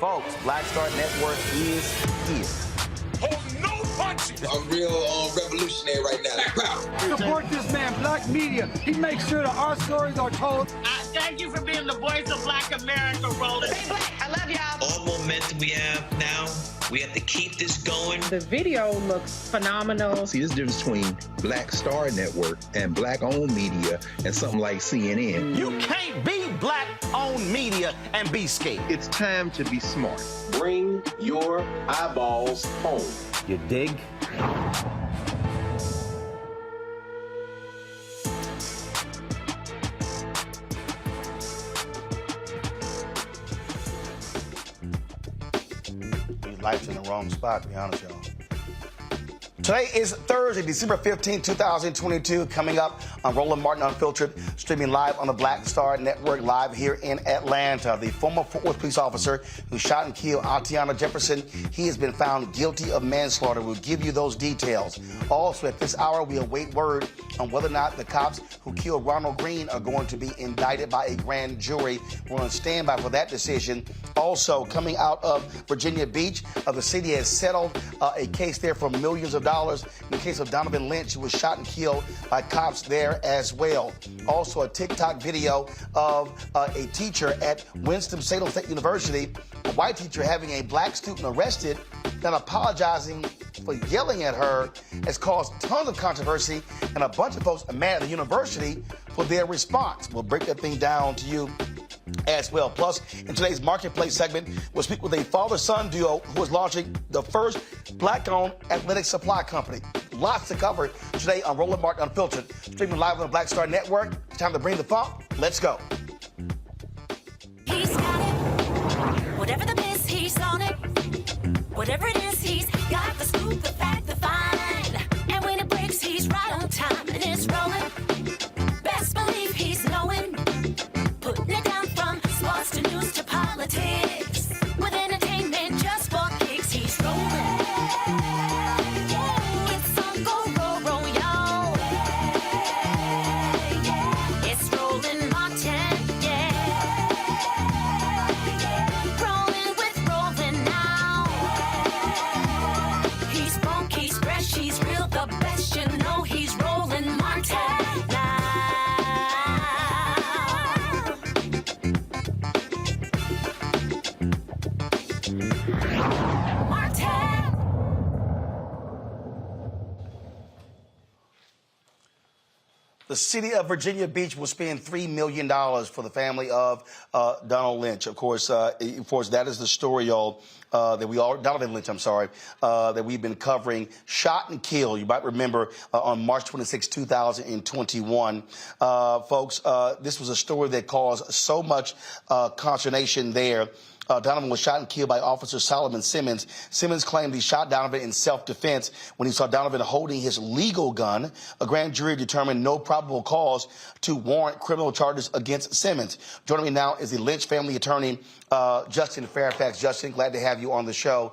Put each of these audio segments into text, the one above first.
Folks, Black Star Network is here. Hold no punches. I'm real revolutionary right now. Support this man, Black Media. He makes sure that our stories are told. Thank you for being the voice of Black America, Roland. Stay black. I love y'all. All momentum we have now, we have to keep this going. The video looks phenomenal. See, this difference between Black Star Network and Black-owned media and something like CNN. You can't be Black-owned media and be scared. It's time to be smart. Bring your eyeballs home. You dig? Life's in the wrong spot, to be honest, y'all. Today is Thursday, December 15, 2022, coming up on Roland Martin Unfiltered, streaming live on the Black Star Network, live here in Atlanta. The former Fort Worth police officer who shot and killed Atatiana Jefferson, he has been found guilty of manslaughter. We'll give you those details. Also, at this hour, we await word on whether or not the cops who killed Ronald Greene are going to be indicted by a grand jury. We're on standby for that decision. Also, coming out of Virginia Beach, the city has settled a case there for millions of dollars in the case of Donovon Lynch, who was shot and killed by cops there as well. Also, a TikTok video of a teacher at Winston-Salem State University, a white teacher having a black student arrested, then apologizing for yelling at her, has caused tons of controversy, and a bunch of folks are mad at the university for their response. We'll break that thing down to you as well. Plus, in today's Marketplace segment, we'll speak with a father-son duo who is launching the first Black-owned athletic supply company. Lots to cover today on Roland Martin Unfiltered, streaming live on the Black Star Network. It's time to bring the funk. Let's go. He's got it. Whatever the miss, he's on it. Whatever it is, he's got the scoop, the fact, the find. And when it breaks, he's right on time and it's rolling. Best believe he's knowing. Putting it down from sports to news to politics. With entertainment just for kicks, he's rolling. It's on go, y'all. It's Roland Martin, yeah. Rolling with Roland now. He's funky. The city of Virginia Beach will spend $3 million for the family of Donald Lynch. Of course, that is the story, y'all, Donovan Lynch, that we've been covering. Shot and killed, you might remember, on March 26, 2021. Folks, this was a story that caused so much consternation there. Donovan was shot and killed by Officer Solomon Simmons. Simmons claimed he shot Donovan in self-defense when he saw Donovan holding his legal gun. A grand jury determined no probable cause to warrant criminal charges against Simmons. Joining me now is the Lynch family attorney, Justin Fairfax. Justin, glad to have you on the show.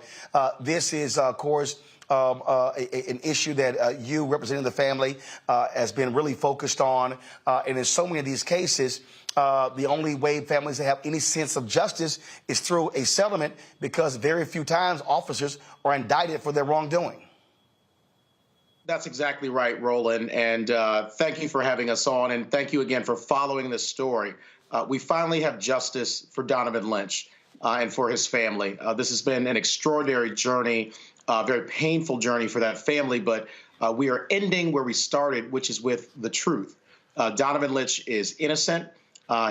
This is, of course, an issue that you, representing the family, has been really focused on. And in so many of these cases, the only way families have any sense of justice is through a settlement, because very few times officers are indicted for their wrongdoing. That's exactly right, Roland. And thank you for having us on. And thank you again for following this story. We finally have justice for Donovan Lynch and for his family. This has been an extraordinary journey, very painful journey for that family. But we are ending where we started, which is with the truth. Donovan Lynch is innocent.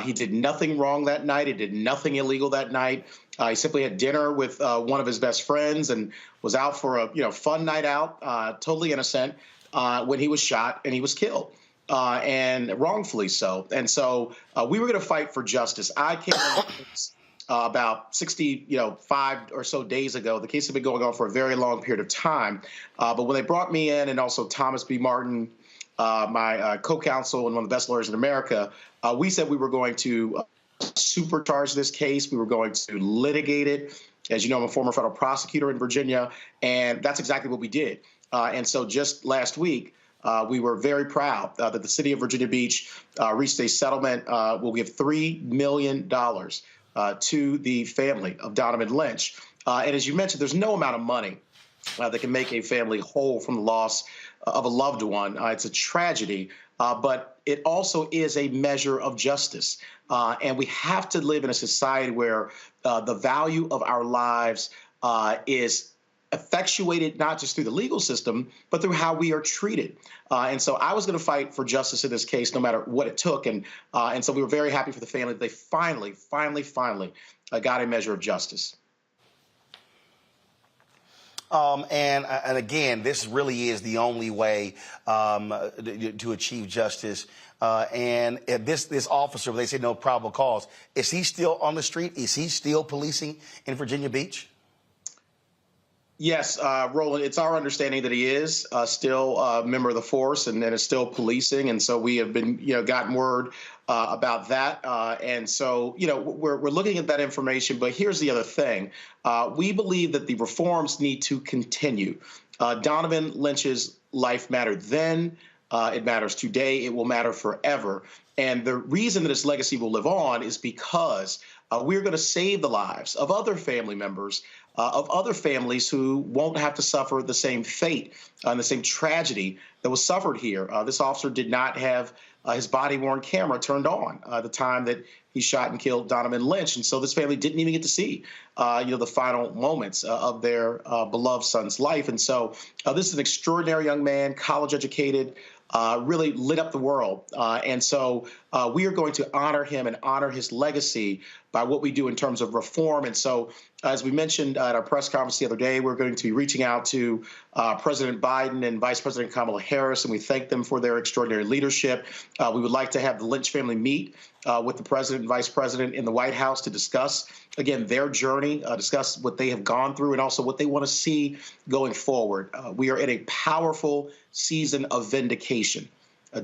He did nothing wrong that night. He did nothing illegal that night. He simply had dinner with one of his best friends and was out for a fun night out, totally innocent, when he was shot and he was killed, and wrongfully so. And so we were going to fight for justice. I came about 65 or so days ago. The case had been going on for a very long period of time. But when they brought me in, and also Thomas B. Martin, my co-counsel and one of the best lawyers in America, we said we were going to supercharge this case. We were going to litigate it. As you know, I'm a former federal prosecutor in Virginia, and that's exactly what we did. And so just last week, we were very proud that the city of Virginia Beach reached a settlement. We'll give $3 million to the family of Donovan Lynch. And as you mentioned, there's no amount of money that can make a family whole from the loss of a loved one. It's a tragedy, but it also is a measure of justice. And we have to live in a society where the value of our lives is effectuated not just through the legal system, but through how we are treated. And so I was going to fight for justice in this case, no matter what it took. And so we were very happy for the family that they finally got a measure of justice. And again, this really is the only way to achieve justice. And this officer, they say no probable cause, is he still on the street? Is he still policing in Virginia Beach? Yes, Roland, it's our understanding that he is still a member of the force and is still policing. And so we have been, gotten word about that. And so, we're looking at that information. But here's the other thing. We believe that the reforms need to continue. Donovan Lynch's life mattered then. It matters today. It will matter forever. And the reason that his legacy will live on is because we're going to save the lives of other family members, of other families who won't have to suffer the same fate and the same tragedy that was suffered here. This officer did not have his body-worn camera turned on at the time that he shot and killed Donovan Lynch. And so this family didn't even get to see, the final moments of their beloved son's life. And so this is an extraordinary young man, college educated, really lit up the world. And so we are going to honor him and honor his legacy by what we do in terms of reform. And so, as we mentioned at our press conference the other day, we're going to be reaching out to President Biden and Vice President Kamala Harris, and we thank them for their extraordinary leadership. We would like to have the Lynch family meet with the president and vice president in the White House to discuss, again, their journey, discuss what they have gone through and also what they want to see going forward. We are in a powerful season of vindication.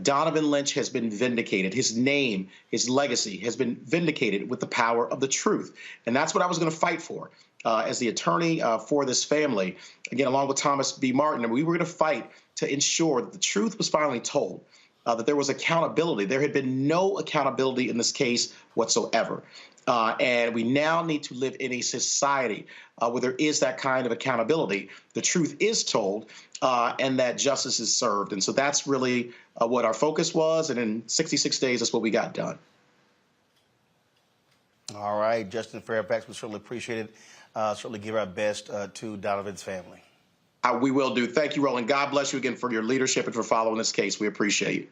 Donovan Lynch has been vindicated. His name, his legacy has been vindicated with the power of the truth. And that's what I was going to fight for as the attorney for this family, again, along with Thomas B. Martin. And we were going to fight to ensure that the truth was finally told, that there was accountability. There had been no accountability in this case whatsoever. And we now need to live in a society where there is that kind of accountability. The truth is told and that justice is served. And so that's really what our focus was. And in 66 days, that's what we got done. All right, Justin Fairfax, we certainly appreciate it. Certainly give our best to Donovan's family. We will do. Thank you, Roland. God bless you again for your leadership and for following this case. We appreciate it.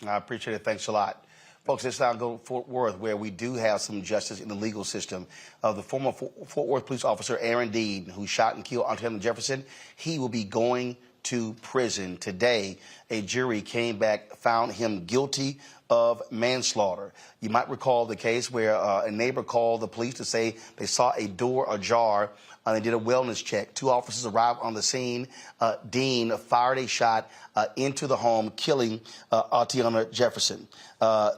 I appreciate it. Thanks a lot. Folks, let's now go to Fort Worth, where we do have some justice in the legal system. The former Fort Worth police officer, Aaron Dean, who shot and killed Atatiana Jefferson, he will be going to prison today. A jury came back, found him guilty of manslaughter. You might recall the case where a neighbor called the police to say they saw a door ajar. They did a wellness check. 2 officers arrived on the scene. Dean fired a shot into the home, killing Atatiana Jefferson.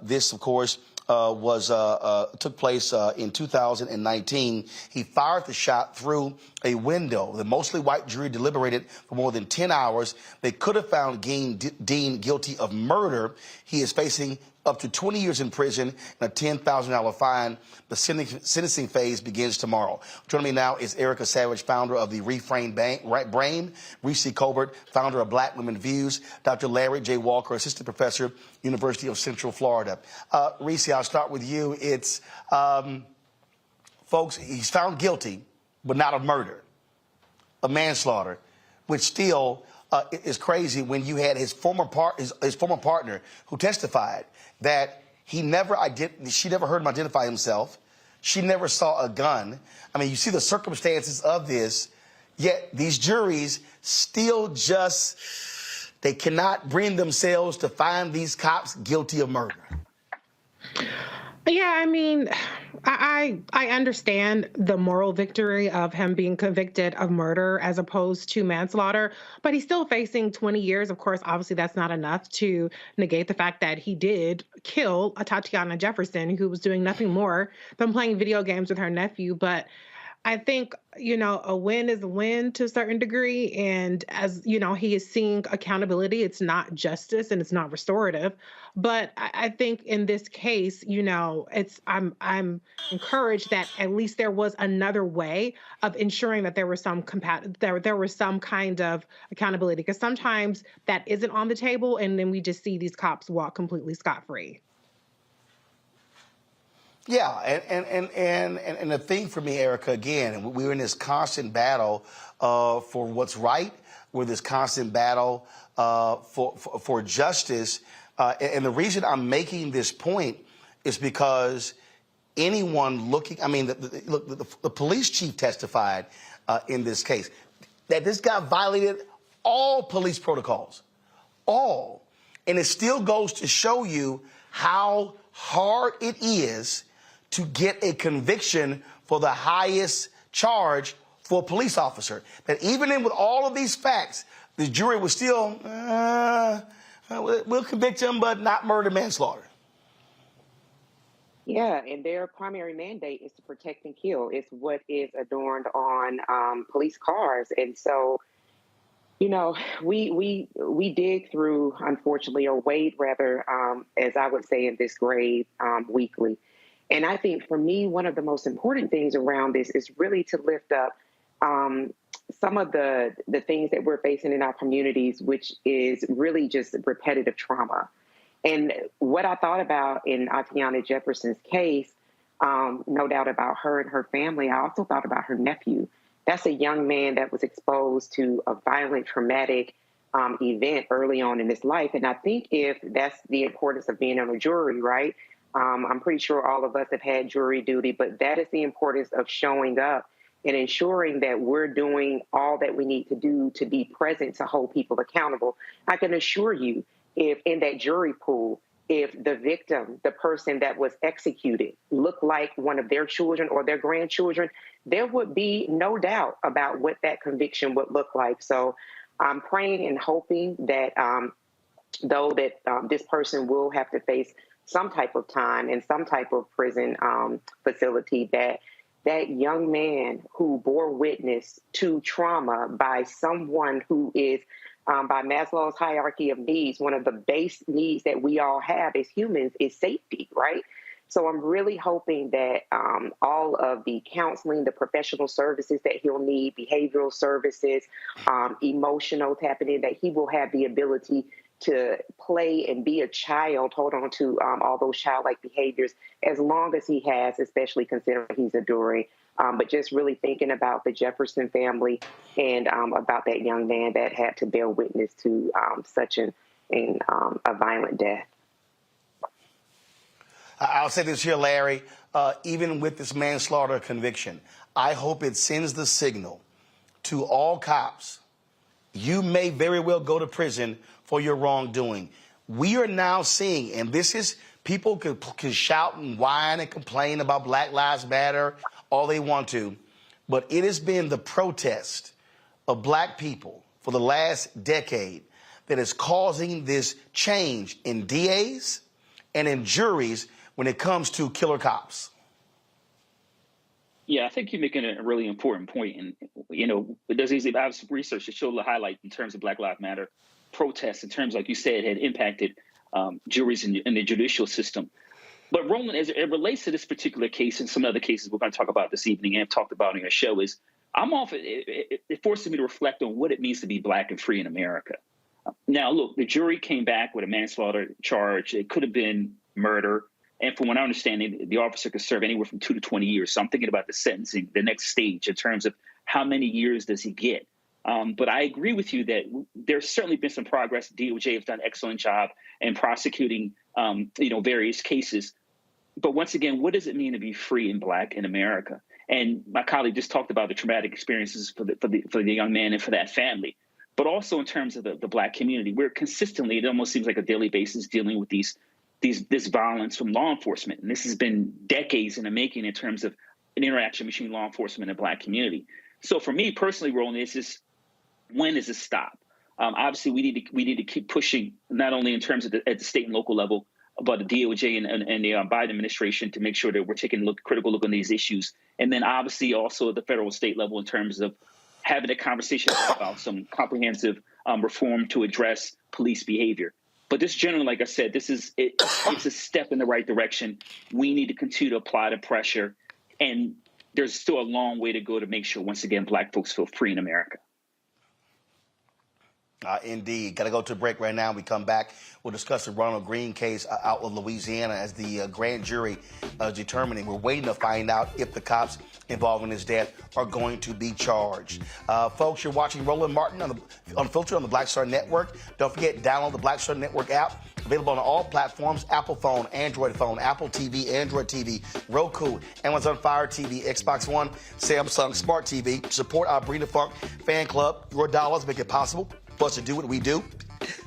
This, of course, took place in 2019. He fired the shot through a window. The mostly white jury deliberated for more than 10 hours. They could have found Dean guilty of murder. He is facing up to 20 years in prison and a $10,000 fine. The sentencing phase begins tomorrow. Joining me now is Erica Savage, founder of the Reframed Brain, Reese Colbert, founder of Black Women Views, Dr. Larry J. Walker, assistant professor, University of Central Florida. Reese, I'll start with you. It's, folks, he's found guilty, but not of murder, of manslaughter, which still is crazy when you had his former partner who testified that she never heard him identify himself. She never saw a gun. I mean, you see the circumstances of this, yet these juries still they cannot bring themselves to find these cops guilty of murder. Yeah, I mean, I understand the moral victory of him being convicted of murder as opposed to manslaughter, but he's still facing 20 years. Of course, obviously that's not enough to negate the fact that he did kill Atatiana Jefferson, who was doing nothing more than playing video games with her nephew. But I think, a win is a win to a certain degree. And as, he is seeing accountability. It's not justice and it's not restorative. But I think in this case, I'm encouraged that at least there was another way of ensuring that there was there was some kind of accountability, because sometimes that isn't on the table. And then we just see these cops walk completely scot-free. Yeah, and the thing for me, Erica, again, we're in this constant battle for what's right. We're in this constant battle for justice. And the reason I'm making this point is because anyone looking, I mean, the police chief testified in this case that this guy violated all police protocols, all. And it still goes to show you how hard it is to get a conviction for the highest charge for a police officer. That even with all of these facts, the jury was still, we'll convict him, but not murder, manslaughter. Yeah, and their primary mandate is to protect and kill. It's what is adorned on police cars. And so, we dig through, unfortunately, or wade rather, as I would say in this grade, weekly. And I think for me, one of the most important things around this is really to lift up some of the things that we're facing in our communities, which is really just repetitive trauma. And what I thought about in Atatiana Jefferson's case, no doubt about her and her family, I also thought about her nephew. That's a young man that was exposed to a violent, traumatic event early on in his life. And I think if that's the importance of being on a jury, right? I'm pretty sure all of us have had jury duty, but that is the importance of showing up and ensuring that we're doing all that we need to do to be present to hold people accountable. I can assure you, if in that jury pool, if the victim, the person that was executed, looked like one of their children or their grandchildren, there would be no doubt about what that conviction would look like. So I'm praying and hoping that this person will have to face some type of time in some type of prison facility, that young man who bore witness to trauma by someone who is, by Maslow's hierarchy of needs, one of the base needs that we all have as humans is safety, right? So I'm really hoping that all of the counseling, the professional services that he'll need, behavioral services, emotional tapping in, that he will have the ability to play and be a child, hold on to all those childlike behaviors as long as he has, especially considering he's adoring. But just really thinking about the Jefferson family and about that young man that had to bear witness to such a violent death. I'll say this here, Larry, even with this manslaughter conviction, I hope it sends the signal to all cops. You may very well go to prison for your wrongdoing. We are now seeing, and this is, people can shout and whine and complain about Black Lives Matter all they want to, but it has been the protest of black people for the last decade that is causing this change in DAs and in juries when it comes to killer cops. Yeah, I think you're making a really important point. And, you know, there's obviously research to show the highlight in terms of Black Lives Matter protests, in terms, like you said, had impacted juries in the judicial system. But Roland, as it relates to this particular case and some other cases we're going to talk about this evening and have talked about in our show, is it forces me to reflect on what it means to be black and free in America. Now, look, the jury came back with a manslaughter charge. It could have been murder. And from what I understand, the officer could serve anywhere from 2 to 20 years. So I'm thinking about the sentencing, the next stage in terms of how many years does he get. But I agree with you that there's certainly been some progress. DOJ has done an excellent job in prosecuting, various cases. But once again, what does it mean to be free and black in America? And my colleague just talked about the traumatic experiences for the young man and for that family. But also in terms of the black community, we're consistently, it almost seems like a daily basis, dealing with this violence from law enforcement. And this has been decades in the making in terms of an interaction between law enforcement and the black community. So for me personally, Roland, it's just, when does it stop? Obviously, we need to keep pushing, not only in terms of at the state and local level, but the DOJ and the Biden administration, to make sure that we're taking a critical look on these issues. And then obviously also at the federal state level in terms of having a conversation about some comprehensive reform to address police behavior. But this generally, like I said, it's a step in the right direction. We need to continue to apply the pressure. And there's still a long way to go to make sure, once again, black folks feel free in America. Indeed. Got to go to a break right now. We come back. We'll discuss the Ronald Greene case out of Louisiana as the grand jury determining. We're waiting to find out if the cops involved in his death are going to be charged. Folks, you're watching Roland Martin Unfiltered on the Black Star Network. Don't forget, download the Black Star Network app. Available on all platforms: Apple phone, Android phone, Apple TV, Android TV, Roku, Amazon Fire TV, Xbox One, Samsung Smart TV. Support our Brina Funk fan club. Your dollars make it possible for us to do what we do.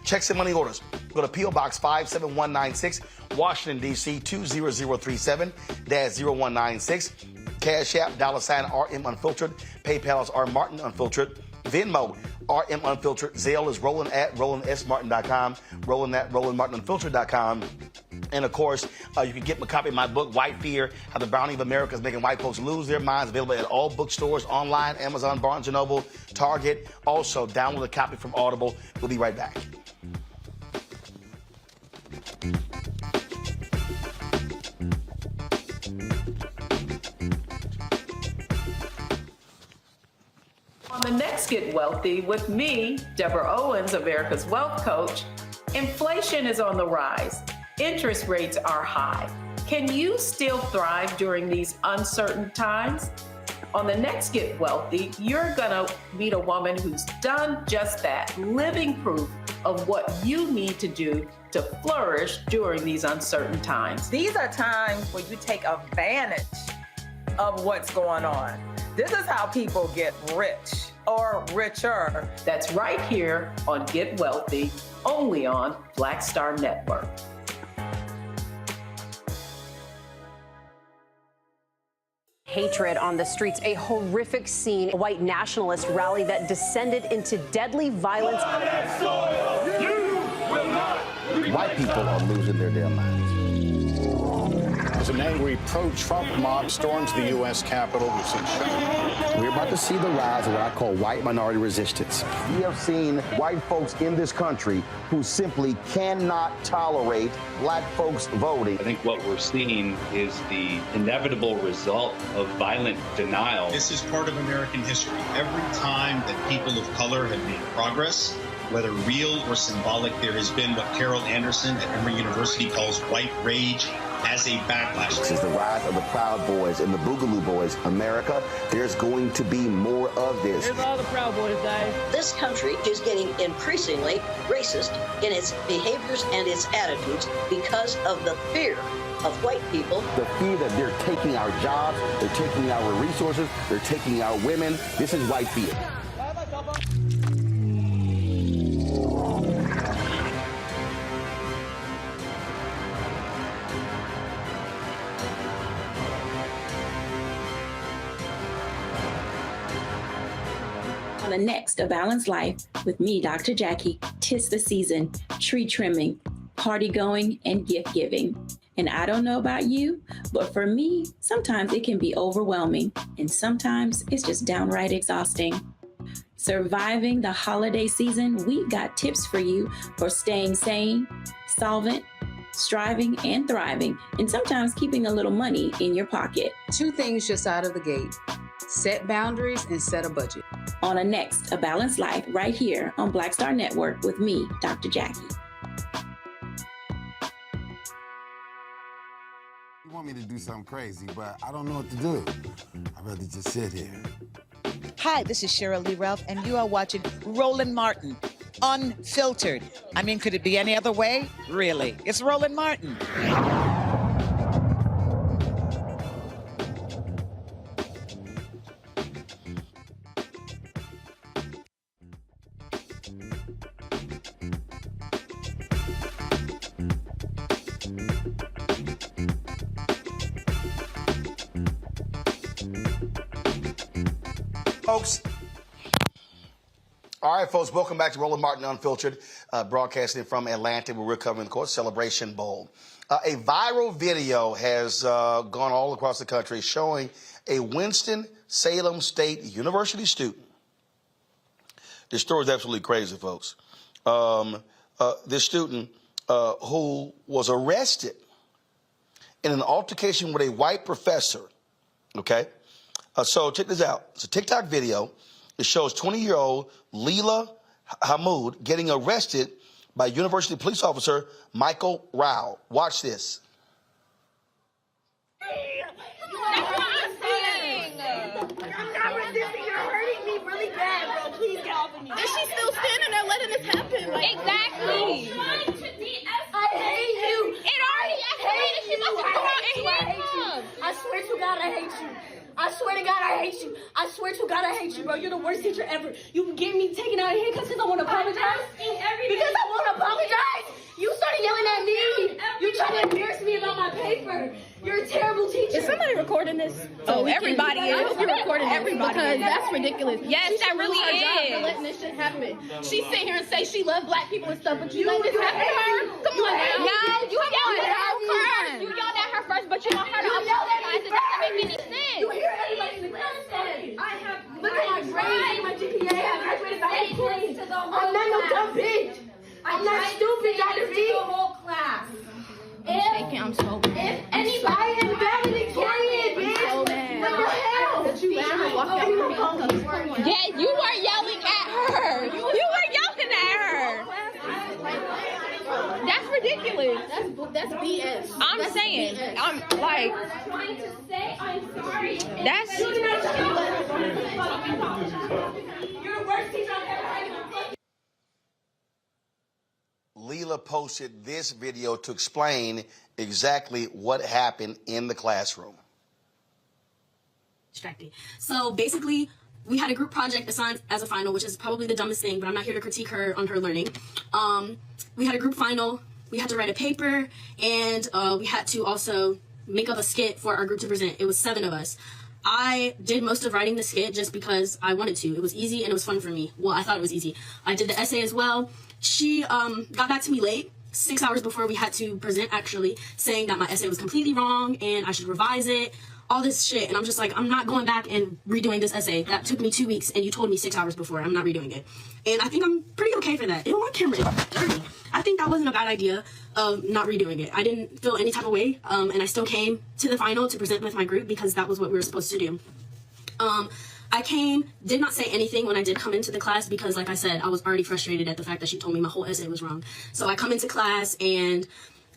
Checks and money orders. Go to P.O. Box 57196, Washington, D.C. 20037-0196. Cash App, $RM Unfiltered. PayPal is R Martin Unfiltered. Venmo, RM Unfiltered. Zelle is Roland at RolandSMartin.com. Roland at RolandMartinUnfiltered.com. And, of course, you can get a copy of my book, White Fear, How the Browning of America is Making White Folks Lose Their Minds, available at all bookstores, online, Amazon, Barnes & Noble, Target. Also, download a copy from Audible. We'll be right back. On the next Get Wealthy with me, Deborah Owens, America's Wealth Coach, inflation is on the rise. Interest rates are high. Can you still thrive during these uncertain times? On the next Get Wealthy, you're gonna meet a woman who's done just that, living proof of what you need to do to flourish during these uncertain times. These are times where you take advantage of what's going on. This is how people get rich or richer. That's right here on Get Wealthy, only on Black Star Network. Hatred on the streets, a horrific scene, a white nationalist rally that descended into deadly violence. White people are losing their damn minds. As an angry pro-Trump mob storms the U.S. Capitol, we've seen shooting. We're about to see the rise of what I call white minority resistance. We have seen white folks in this country who simply cannot tolerate black folks voting. I think what we're seeing is the inevitable result of violent denial. This is part of American history. Every time that people of color have made progress, whether real or symbolic, there has been what Carol Anderson at Emory University calls white rage, as a backlash. This is the rise of the Proud Boys and the Boogaloo Boys. America, there's going to be more of this. Here's all the Proud Boys, guys. This country is getting increasingly racist in its behaviors and its attitudes because of the fear of white people. The fear that they're taking our jobs, they're taking our resources, they're taking our women. This is white fear. On the next A Balanced Life with me, Dr. Jackie, 'tis the season, tree trimming, party going, and gift giving. And I don't know about you, but for me, sometimes it can be overwhelming, and sometimes it's just downright exhausting. Surviving the holiday season, we've got tips for you for staying sane, solvent, striving, and thriving, and sometimes keeping a little money in your pocket. 2 things just out of the gate: set boundaries and set a budget. On a next A Balanced Life right here on Black Star Network with me, Dr. Jackie. You want me to do something crazy, but I don't know what to do. I'd rather just sit here. Hi, this is Cheryl Lee Ralph, and you are watching Roland Martin, Unfiltered. I mean, could it be any other way? Really? It's Roland Martin. Folks. All right, folks, welcome back to Roland Martin Unfiltered, broadcasting from Atlanta, where we're covering the course Celebration Bowl. A viral video has gone all across the country showing a Winston-Salem State University student. This story is absolutely crazy, folks. This student who was arrested in an altercation with a white professor, okay? So check this out. It's a TikTok video. It shows 20-year-old Leila Hamoud getting arrested by university police officer Michael Rao. Watch this. That's what I'm saying. I'm not resisting. You're hurting me really bad, bro. Please get off of me. And she's still standing there letting this happen. Like, exactly. I hate you. It already escalated. She's about to go out and hit him. I swear to God, I hate you. I swear to God, I hate you. I swear to God, I hate you, bro. You're the worst teacher ever. You get me taken out of here because I want to apologize? Because I want to apologize? You started yelling at me. You tried to embarrass me about my paper. You're a terrible teacher. Is somebody recording this? Oh, everybody is. I hope you're recording everybody because that's ridiculous. Yes, she that really is. is. For letting this shit happen. She sit here and say she loves black people and stuff, but you let this happen to her? Come on now. No, you yelled at her first. You yelled at her first, but you want her to apologize. It doesn't make any sense. You hear everybody in the class say, look at my grades, my GPA, I graduated by 8 points. I'm not no dumb bitch. I'm not stupid, Dr. V. The whole class. I'm so mad. I am valedictorian, bitch. So mad. What the hell? That you laughed and walked out of me. Yeah, you were yelling at her. You were yelling at her. That's ridiculous. That's BS. I'm saying. BS. I'm like. Trying to say I'm sorry. That's. You're the worst teacher I've ever had. Leila posted this video to explain exactly what happened in the classroom. Distracting. So basically, we had a group project assigned as a final, which is probably the dumbest thing, but I'm not here to critique her on her learning. We had a group final. We had to write a paper, and we had to also make up a skit for our group to present. It was 7 of us. I did most of writing the skit just because I wanted to. It was easy and it was fun for me. Well, I thought it was easy. I did the essay as well. She got back to me late, 6 hours before we had to present, actually, saying that my essay was completely wrong and I should revise it, all this shit. And I'm just like, I'm not going back and redoing this essay. That took me 2 weeks and you told me 6 hours before. I'm not redoing it. And I think I'm pretty okay for that. On camera, it's dirty. I think that wasn't a bad idea of not redoing it. I didn't feel any type of way, and I still came to the final to present with my group because that was what we were supposed to do. I did not say anything when I did come into the class because, like I said, I was already frustrated at the fact that she told me my whole essay was wrong. So I come into class and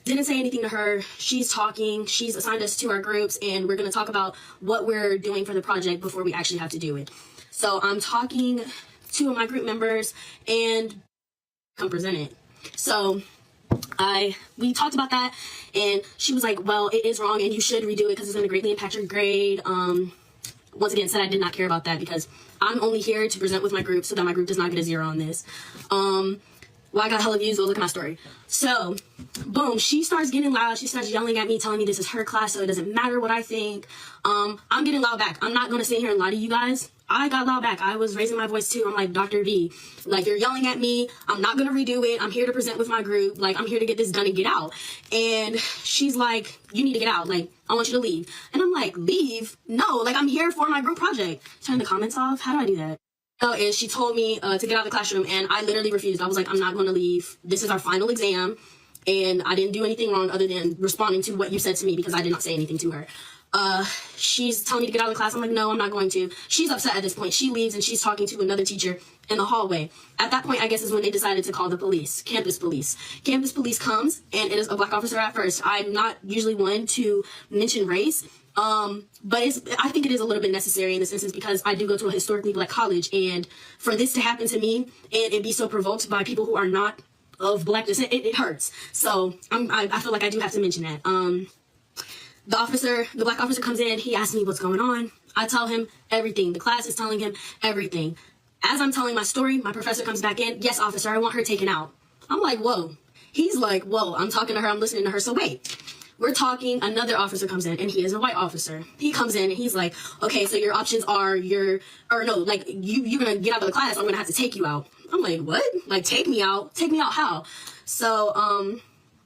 Didn't say anything to her. She's talking. She's assigned us to our groups, and we're going to talk about what we're doing for the project before we actually have to do it. So I'm talking to my group members and come present it. So we talked about that, and she was like, well, it is wrong and you should redo it because it's going to greatly impact your grade. Once again, said I did not care about that because I'm only here to present with my group so that my group does not get a 0 on this. Well, I got hella views. Well, look at my story. So, boom, she starts getting loud. She starts yelling at me, telling me this is her class, so it doesn't matter what I think. I'm getting loud back. I'm not going to sit here and lie to you guys. I got loud back. I was raising my voice too. I'm like, Dr. V, like, you're yelling at me. I'm not going to redo it. I'm here to present with my group. Like, I'm here to get this done and get out. And she's like, you need to get out. Like, I want you to leave. And I'm like, leave? No, like, I'm here for my group project. Turn the comments off. How do I do that? And she told me to get out of the classroom, and I literally refused. I was like, I'm not going to leave. This is our final exam, and I didn't do anything wrong other than responding to what you said to me because I did not say anything to her. She's telling me to get out of the class. I'm like, no, I'm not going to. She's upset at this point. She leaves, and she's talking to another teacher in the hallway. At that point, I guess, is when they decided to call the police, campus police. Campus police comes, and it is a black officer at first. I'm not usually one to mention race. But I think it is a little bit necessary in this instance because I do go to a historically black college, and for this to happen to me and be so provoked by people who are not of black descent, it hurts. So I feel like I do have to mention that. The black officer comes in, he asks me what's going on. I tell him everything. The class is telling him everything. As I'm telling my story, my professor comes back in. Yes, officer, I want her taken out. I'm like, whoa. He's like, whoa, I'm talking to her, I'm listening to her. So wait. We're talking, another officer comes in, and he is a white officer. He comes in, and he's like, okay, so your options are you're gonna get out of the class, I'm gonna have to take you out. I'm like, what? Like, take me out? Take me out how? So,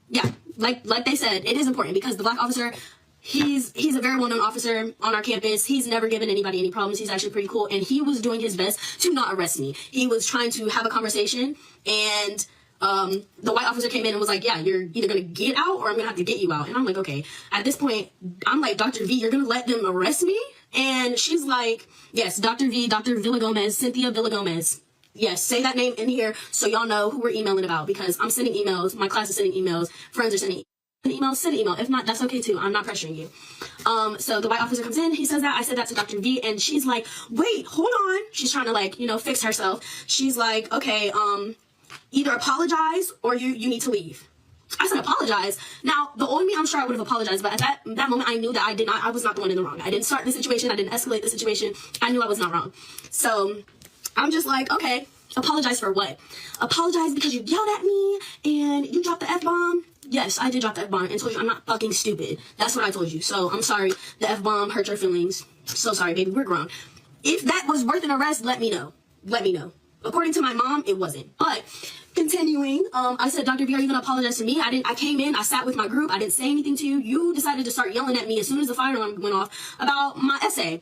yeah, like they said, it is important because the black officer, he's a very well-known officer on our campus. He's never given anybody any problems. He's actually pretty cool, and he was doing his best to not arrest me. He was trying to have a conversation, and the white officer came in and was like, yeah, you're either going to get out or I'm going to have to get you out. And I'm like, okay. At this point, I'm like, Dr. V, you're going to let them arrest me? And she's like, yes, Dr. V, Dr. Villagomez, Cynthia Villagomez. Yes, say that name in here so y'all know who we're emailing about because I'm sending emails. My class is sending emails. Friends are sending emails. Send an email. If not, that's okay too. I'm not pressuring you. So the white officer comes in. He says that. I said that to Dr. V, and she's like, wait, hold on. She's trying to fix herself. She's like, okay, either apologize or you need to leave. I said apologize. Now, the old me, I'm sure I would have apologized, but at that moment, I knew that I was not the one in the wrong. I didn't start the situation. I didn't escalate the situation. I knew I was not wrong. So I'm just like, okay, apologize for what? Apologize because you yelled at me and you dropped the F-bomb? Yes, I did drop the F-bomb and told you I'm not fucking stupid. That's what I told you. So I'm sorry. The F-bomb hurt your feelings. So sorry, baby. We're grown. If that was worth an arrest, let me know. Let me know. According to my mom, it wasn't. But continuing, I said, Dr. B, are you going to apologize to me? I came in, I sat with my group, I didn't say anything to you. You decided to start yelling at me as soon as the fire alarm went off about my essay.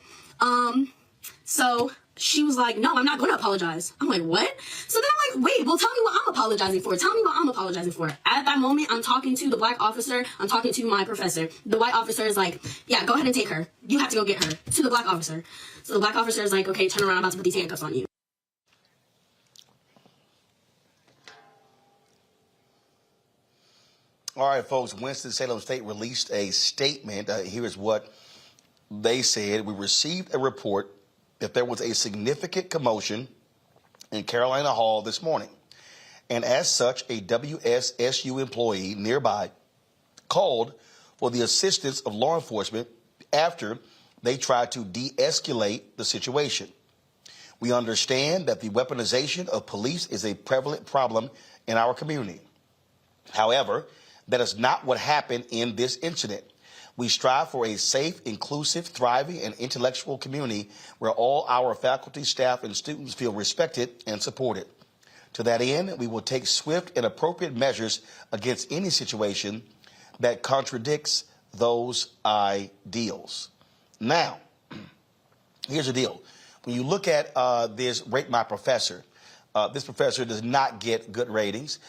So she was like, no, I'm not going to apologize. I'm like, what? So then I'm like, wait, well, tell me what I'm apologizing for. Tell me what I'm apologizing for. At that moment, I'm talking to the black officer. I'm talking to my professor. The white officer is like, yeah, go ahead and take her. You have to go get her. To the black officer. So the black officer is like, okay, turn around. I'm about to put these handcuffs on you. All right, folks, Winston-Salem State released a statement. Here is what they said. We received a report that there was a significant commotion in Carolina Hall this morning. And as such, a WSSU employee nearby called for the assistance of law enforcement after they tried to de-escalate the situation. We understand that the weaponization of police is a prevalent problem in our community. However, that is not what happened in this incident. We strive for a safe, inclusive, thriving, and intellectual community where all our faculty, staff, and students feel respected and supported. To that end, we will take swift and appropriate measures against any situation that contradicts those ideals. Now, here's the deal. When you look at this Rate My Professor, this professor does not get good ratings.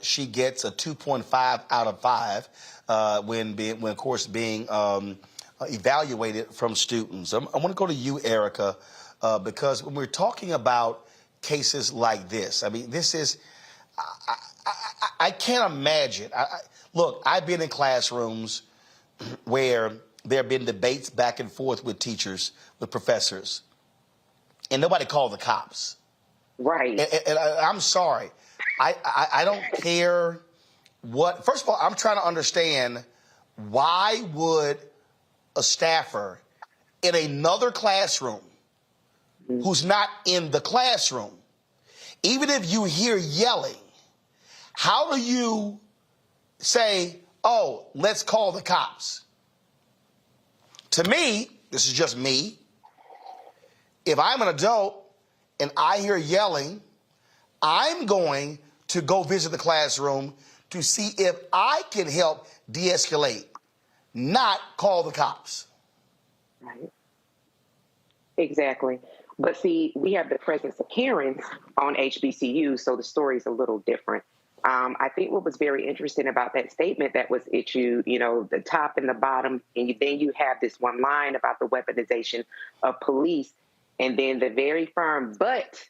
She gets a 2.5 out of 5 when of course, being evaluated from students. I want to go to you, Erica, because when we're talking about cases like this, I mean, this is, I can't imagine. Look, I've been in classrooms where there have been debates back and forth with teachers, with professors, and nobody called the cops. Right. And I'm sorry. I don't care what. First of all, I'm trying to understand why would a staffer in another classroom who's not in the classroom, even if you hear yelling, how do you say, oh, let's call the cops? To me, this is just me, if I'm an adult and I hear yelling, I'm going to go visit the classroom to see if I can help de-escalate, not call the cops. Right. Exactly. But see, we have the presence of Karens on HBCU, so the story's a little different. I think what was very interesting about that statement that was issued, you know, the top and the bottom, and then you have this one line about the weaponization of police, and then the very firm, but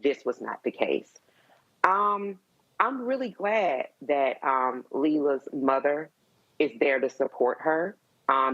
this was not the case. I'm really glad that Leila's mother is there to support her,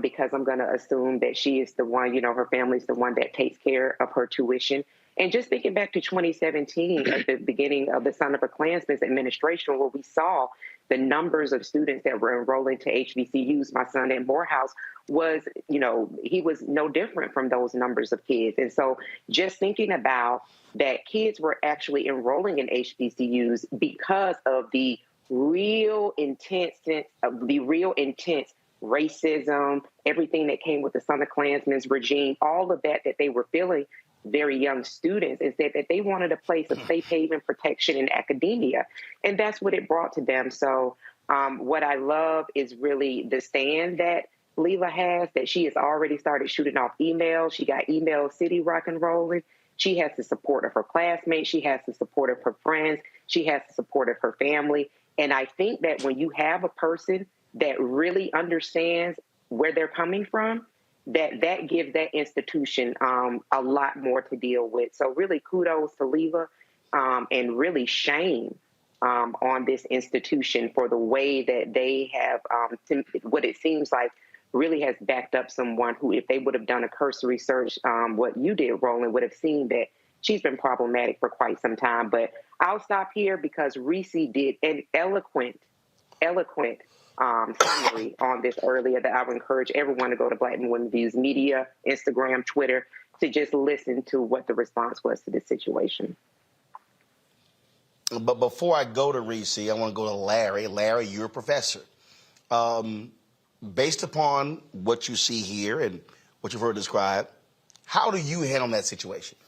because I'm going to assume that she is the one, you know, her family's the one that takes care of her tuition. And just thinking back to 2017, at the beginning of the Son of a Klansman's administration, where we saw the numbers of students that were enrolling to HBCUs, my son at Morehouse was, you know, he was no different from those numbers of kids. And so just thinking about that kids were actually enrolling in HBCUs because of the real intense racism, everything that came with the Son of Klansman's regime, all of that they were feeling, very young students, is that they wanted a place of safe haven, protection, in academia. And that's what it brought to them. So what I love is really the stand that Leila has, that she has already started shooting off emails. She got email city rock and rolling. She has the support of her classmates. She has the support of her friends. She has the support of her family. And I think that when you have a person that really understands where they're coming from, that gives that institution a lot more to deal with. So really kudos to Leila, and really shame on this institution for the way that they have, what it seems like, really has backed up someone who, if they would have done a cursory search, what you did, Roland, would have seen that she's been problematic for quite some time. But I'll stop here because Reese did an eloquent summary on this earlier, that I would encourage everyone to go to Black Women Views Media, Instagram, Twitter, to just listen to what the response was to this situation. But before I go to Reese, I want to go to Larry. Larry, you're a professor. Based upon what you see here and what you've heard described, how do you handle that situation?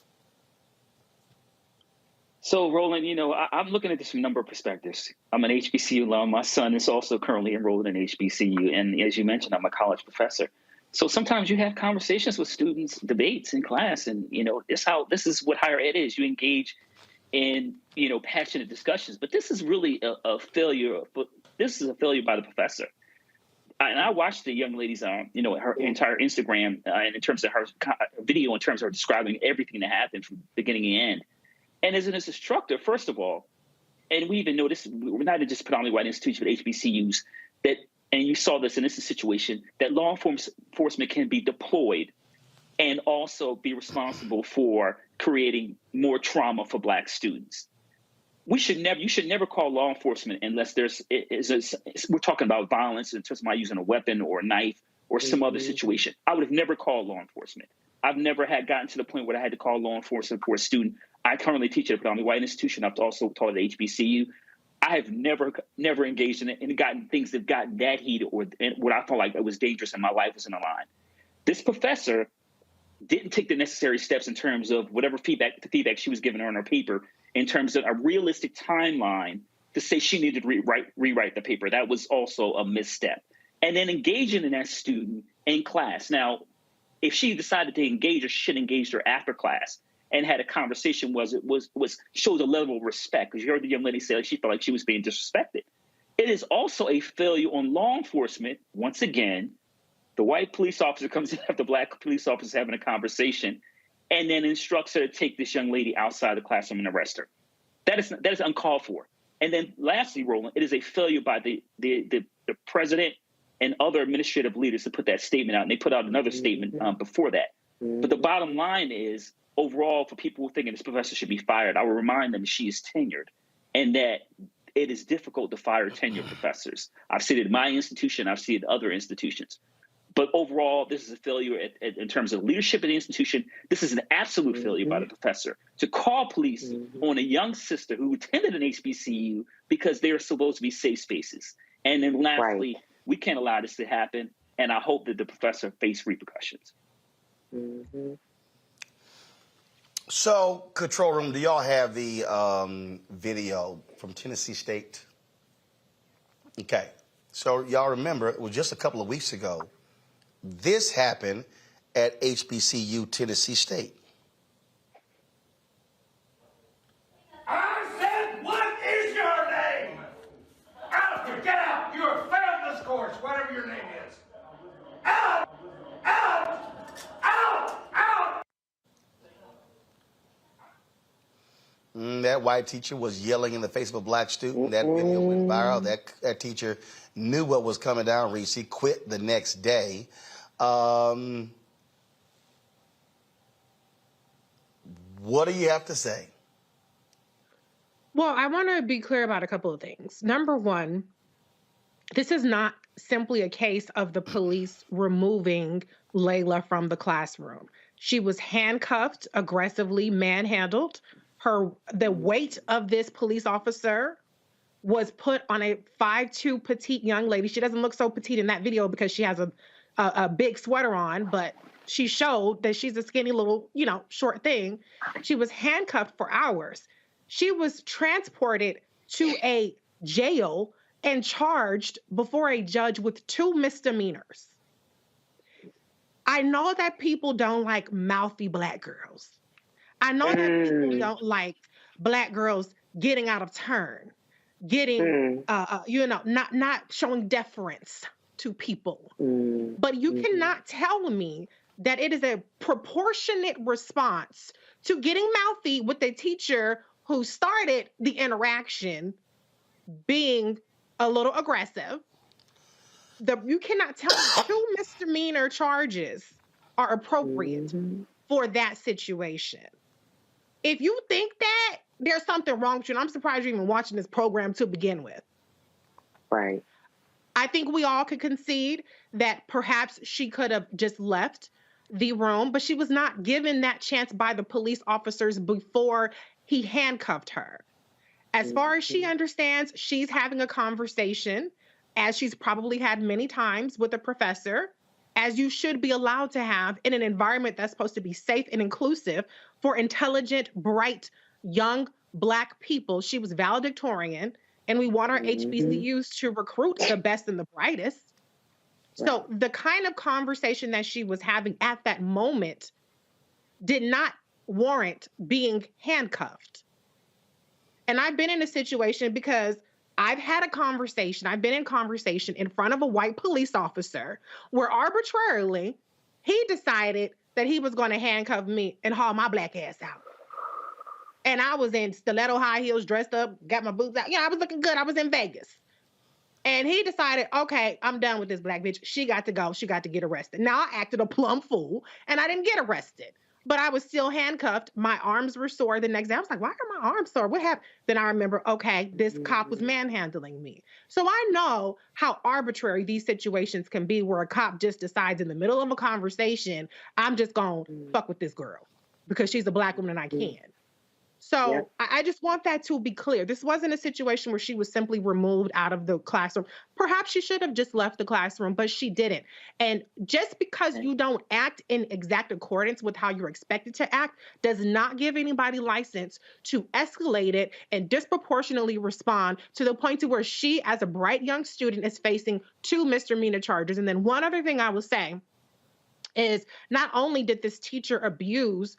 So, Roland, you know, I'm looking at this from a number of perspectives. I'm an HBCU alum. My son is also currently enrolled in HBCU. And as you mentioned, I'm a college professor. So sometimes you have conversations with students, debates in class. And, you know, this is what higher ed is. You engage in, you know, passionate discussions. But this is really a failure. This is a failure by the professor. And I watched the young lady's, you know, her entire Instagram, and in terms of her video, in terms of her describing everything that happened from beginning to end. And as an instructor, first of all, and we even know this, we're not just predominantly white institutions, but HBCUs, that, and you saw this in this situation, that law enforcement can be deployed and also be responsible for creating more trauma for Black students. You should never call law enforcement unless we're talking about violence in terms of my using a weapon or a knife or some other situation. I would have never called law enforcement. I've never gotten to the point where I had to call law enforcement for a student. I currently teach at a predominantly white institution. I've also taught at HBCU. I have never engaged in it and gotten things that gotten that heated or what I felt like it was dangerous and my life was in the line. This professor didn't take the necessary steps in terms of whatever feedback she was giving her on her paper, in terms of a realistic timeline to say she needed to rewrite the paper. That was also a misstep. And then engaging in that student in class. Now, if she decided to engage her, she should have engaged her after class and had a conversation showed a level of respect, because you heard the young lady say like she felt like she was being disrespected. It is also a failure on law enforcement. Once again, the white police officer comes in after Black police officers having a conversation and then instructs her to take this young lady outside the classroom and arrest her. That is uncalled for. And then lastly, Roland, it is a failure by the president and other administrative leaders to put that statement out. And they put out another statement before that. But the bottom line is, overall, for people who thinking this professor should be fired, I will remind them that she is tenured and that it is difficult to fire tenured professors. I've seen it in my institution. I've seen it in other institutions. But overall, this is a failure in terms of leadership in the institution. This is an absolute failure by the professor to call police on a young sister who attended an HBCU because they are supposed to be safe spaces. And then lastly, we can't allow this to happen. And I hope that the professor face repercussions. So, control room, do y'all have the video from Tennessee State? Okay. So y'all remember, it was just a couple of weeks ago. This happened at HBCU Tennessee State. I said, what is your name? Out here, get out. You're failed this course, whatever your name is. Out! Out! Out! Out! That white teacher was yelling in the face of a black student. That video went viral. That teacher knew what was coming down, Reese. He quit the next day. What do you have to say? Well, I want to be clear about a couple of things. Number one, this is not simply a case of the police removing Layla from the classroom. She was handcuffed, aggressively manhandled. The weight of this police officer was put on a 5'2" petite young lady. She doesn't look so petite in that video because she has a big sweater on, but she showed that she's a skinny little, short thing. She was handcuffed for hours. She was transported to a jail and charged before a judge with 2 misdemeanors. I know that people don't like mouthy black girls. I know that people don't like black girls getting out of turn, getting, not showing deference to people. But you cannot tell me that it is a proportionate response to getting mouthy with a teacher who started the interaction being a little aggressive. You cannot tell me 2 misdemeanor charges are appropriate for that situation. If you think that, there's something wrong with you, and I'm surprised you're even watching this program to begin with. Right. I think we all could concede that perhaps she could have just left the room, but she was not given that chance by the police officers before he handcuffed her. As far as she understands, she's having a conversation, as she's probably had many times with a professor, as you should be allowed to have in an environment that's supposed to be safe and inclusive for intelligent, bright, young Black people. She was valedictorian, and we want our HBCUs to recruit the best and the brightest. So the kind of conversation that she was having at that moment did not warrant being handcuffed. And I've been in a situation because I've had a conversation, I've been in conversation in front of a white police officer where arbitrarily he decided that he was going to handcuff me and haul my black ass out. And I was in stiletto high heels, dressed up, got my boots out. I was looking good. I was in Vegas. And he decided, okay, I'm done with this black bitch. She got to go. She got to get arrested. Now I acted a plumb fool and I didn't get arrested. But I was still handcuffed. My arms were sore the next day. I was like, why are my arms sore? What happened? Then I remember, okay, this cop was manhandling me. So I know how arbitrary these situations can be where a cop just decides in the middle of a conversation, I'm just going to fuck with this girl because she's a Black woman and I can. So I just want that to be clear. This wasn't a situation where she was simply removed out of the classroom. Perhaps she should have just left the classroom, but she didn't. And just because you don't act in exact accordance with how you're expected to act does not give anybody license to escalate it and disproportionately respond to the point to where she, as a bright young student, is facing 2 misdemeanor charges. And then one other thing I will say is not only did this teacher abuse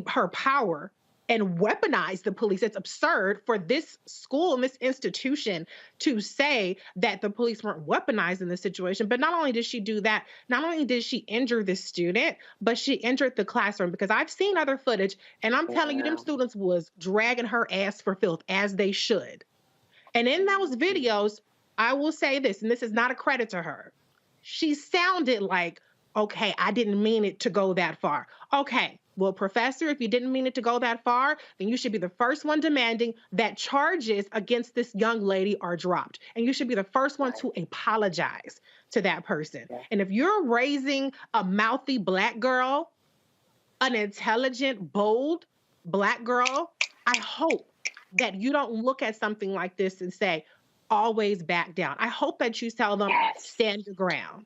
her power and weaponize the police. It's absurd for this school and this institution to say that the police weren't weaponized in this situation. But not only did she do that, not only did she injure this student, but she injured the classroom, because I've seen other footage and I'm telling you, them students was dragging her ass for filth, as they should. And in those videos, I will say this, and this is not a credit to her. She sounded like, okay, I didn't mean it to go that far. Okay, well, professor, if you didn't mean it to go that far, then you should be the first one demanding that charges against this young lady are dropped. And you should be the first one to apologize to that person. And if you're raising a mouthy Black girl, an intelligent, bold Black girl, I hope that you don't look at something like this and say, always back down. I hope that you tell them, stand your ground.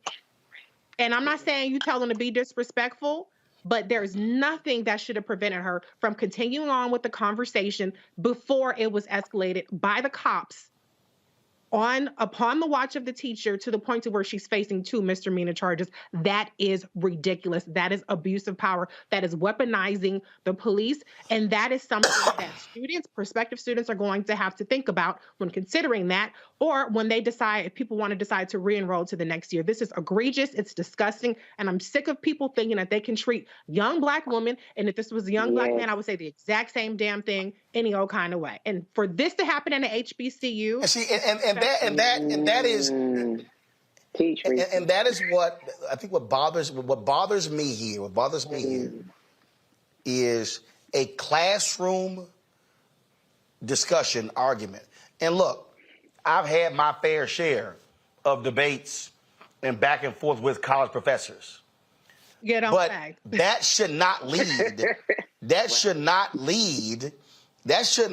And I'm not saying you tell them to be disrespectful, but there's nothing that should have prevented her from continuing on with the conversation before it was escalated by the cops upon the watch of the teacher to the point to where she's facing 2 misdemeanor charges. That is ridiculous. That is abuse of power. That is weaponizing the police. And that is something that prospective students are going to have to think about when considering that, or when they decide, if people want to decide to re-enroll to the next year. This is egregious. It's disgusting. And I'm sick of people thinking that they can treat young Black women, and if this was a young Black man, I would say the exact same damn thing any old kind of way. And for this to happen in an HBCU, and that is what I think. What bothers me here is a classroom discussion argument. And look, I've had my fair share of debates and back and forth with college professors. But that should not lead. That shouldn't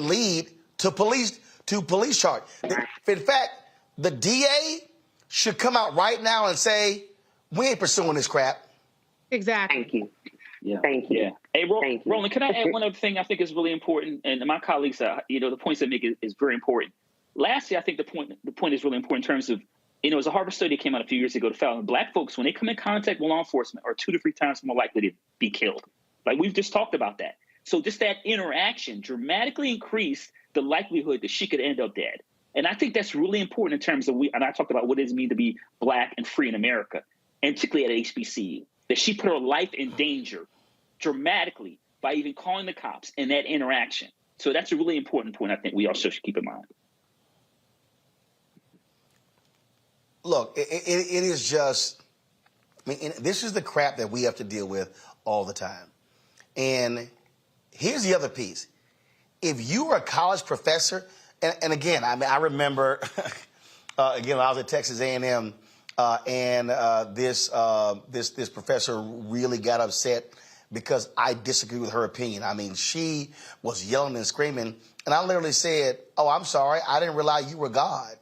lead to police charge. In fact, the DA should come out right now and say, we ain't pursuing this crap. Exactly. Thank you. Yeah. Thank you. Yeah. Hey, Roland, can I add one other thing I think is really important? And my colleagues, the points they make is very important. Lastly, I think the point is really important in terms of, as a Harvard study came out a few years ago, to found Black folks, when they come in contact with law enforcement, are 2 to 3 times more likely to be killed. Like we've just talked about that. So just that interaction dramatically increased the likelihood that she could end up dead. And I think that's really important in terms of, and I talked about what it means to be Black and free in America, and particularly at HBCU, that she put her life in danger dramatically by even calling the cops and that interaction. So that's a really important point I think we also should keep in mind. Look, it is just, this is the crap that we have to deal with all the time. And here's the other piece. If you are a college professor, and again, I remember, again, I was at Texas A&M, and this professor really got upset because I disagreed with her opinion. I mean, she was yelling and screaming, and I literally said, "Oh, I'm sorry, I didn't realize you were God."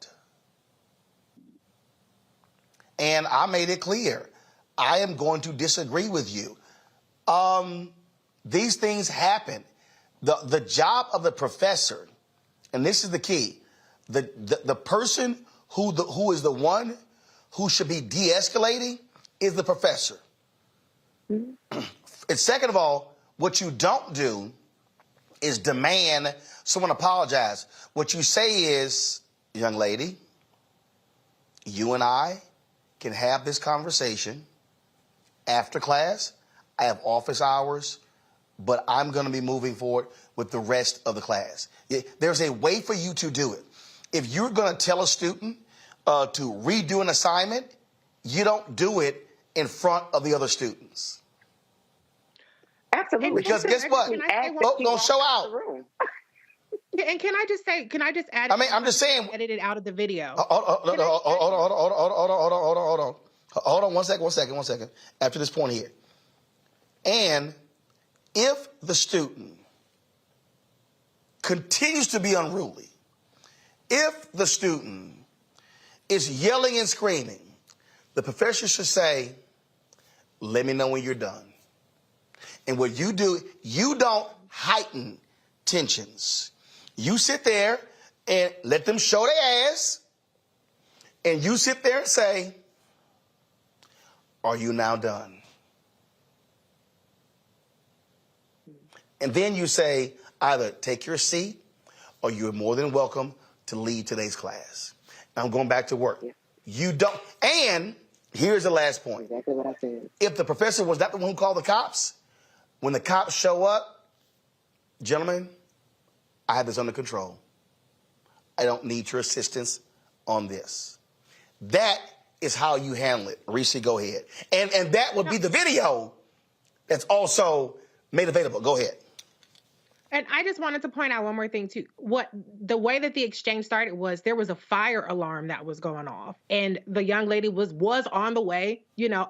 And I made it clear, I am going to disagree with you. These things happen. The job of the professor, and this is the key, the person who is the one who should be de-escalating is the professor. And second of all, what you don't do is demand someone apologize. What you say is, young lady, you and I can have this conversation after class. I have office hours, but I'm going to be moving forward with the rest of the class. There's a way for you to do it. If you're going to tell a student to redo an assignment, you don't do it in front of the other students. Absolutely. Because guess what? Folks don't show out. And can I just add? I'm just saying. Edited out of the video. Hold on. One second. After this point here. And if the student continues to be unruly, if the student is yelling and screaming, the professor should say, let me know when you're done. And what you do, you don't heighten tensions. You sit there and let them show their ass, and you sit there and say, are you now done? And then you say, either take your seat or you're more than welcome to lead today's class. Now I'm going back to work. You don't. And here's the last point. Exactly what I said. If the professor was not the one who called the cops, when the cops show up, gentlemen, I have this under control. I don't need your assistance on this. That is how you handle it. Reese, go ahead. And that would be the video that's also made available. Go ahead. And I just wanted to point out one more thing too. The way that the exchange started was there was a fire alarm that was going off, and the young lady was on the way,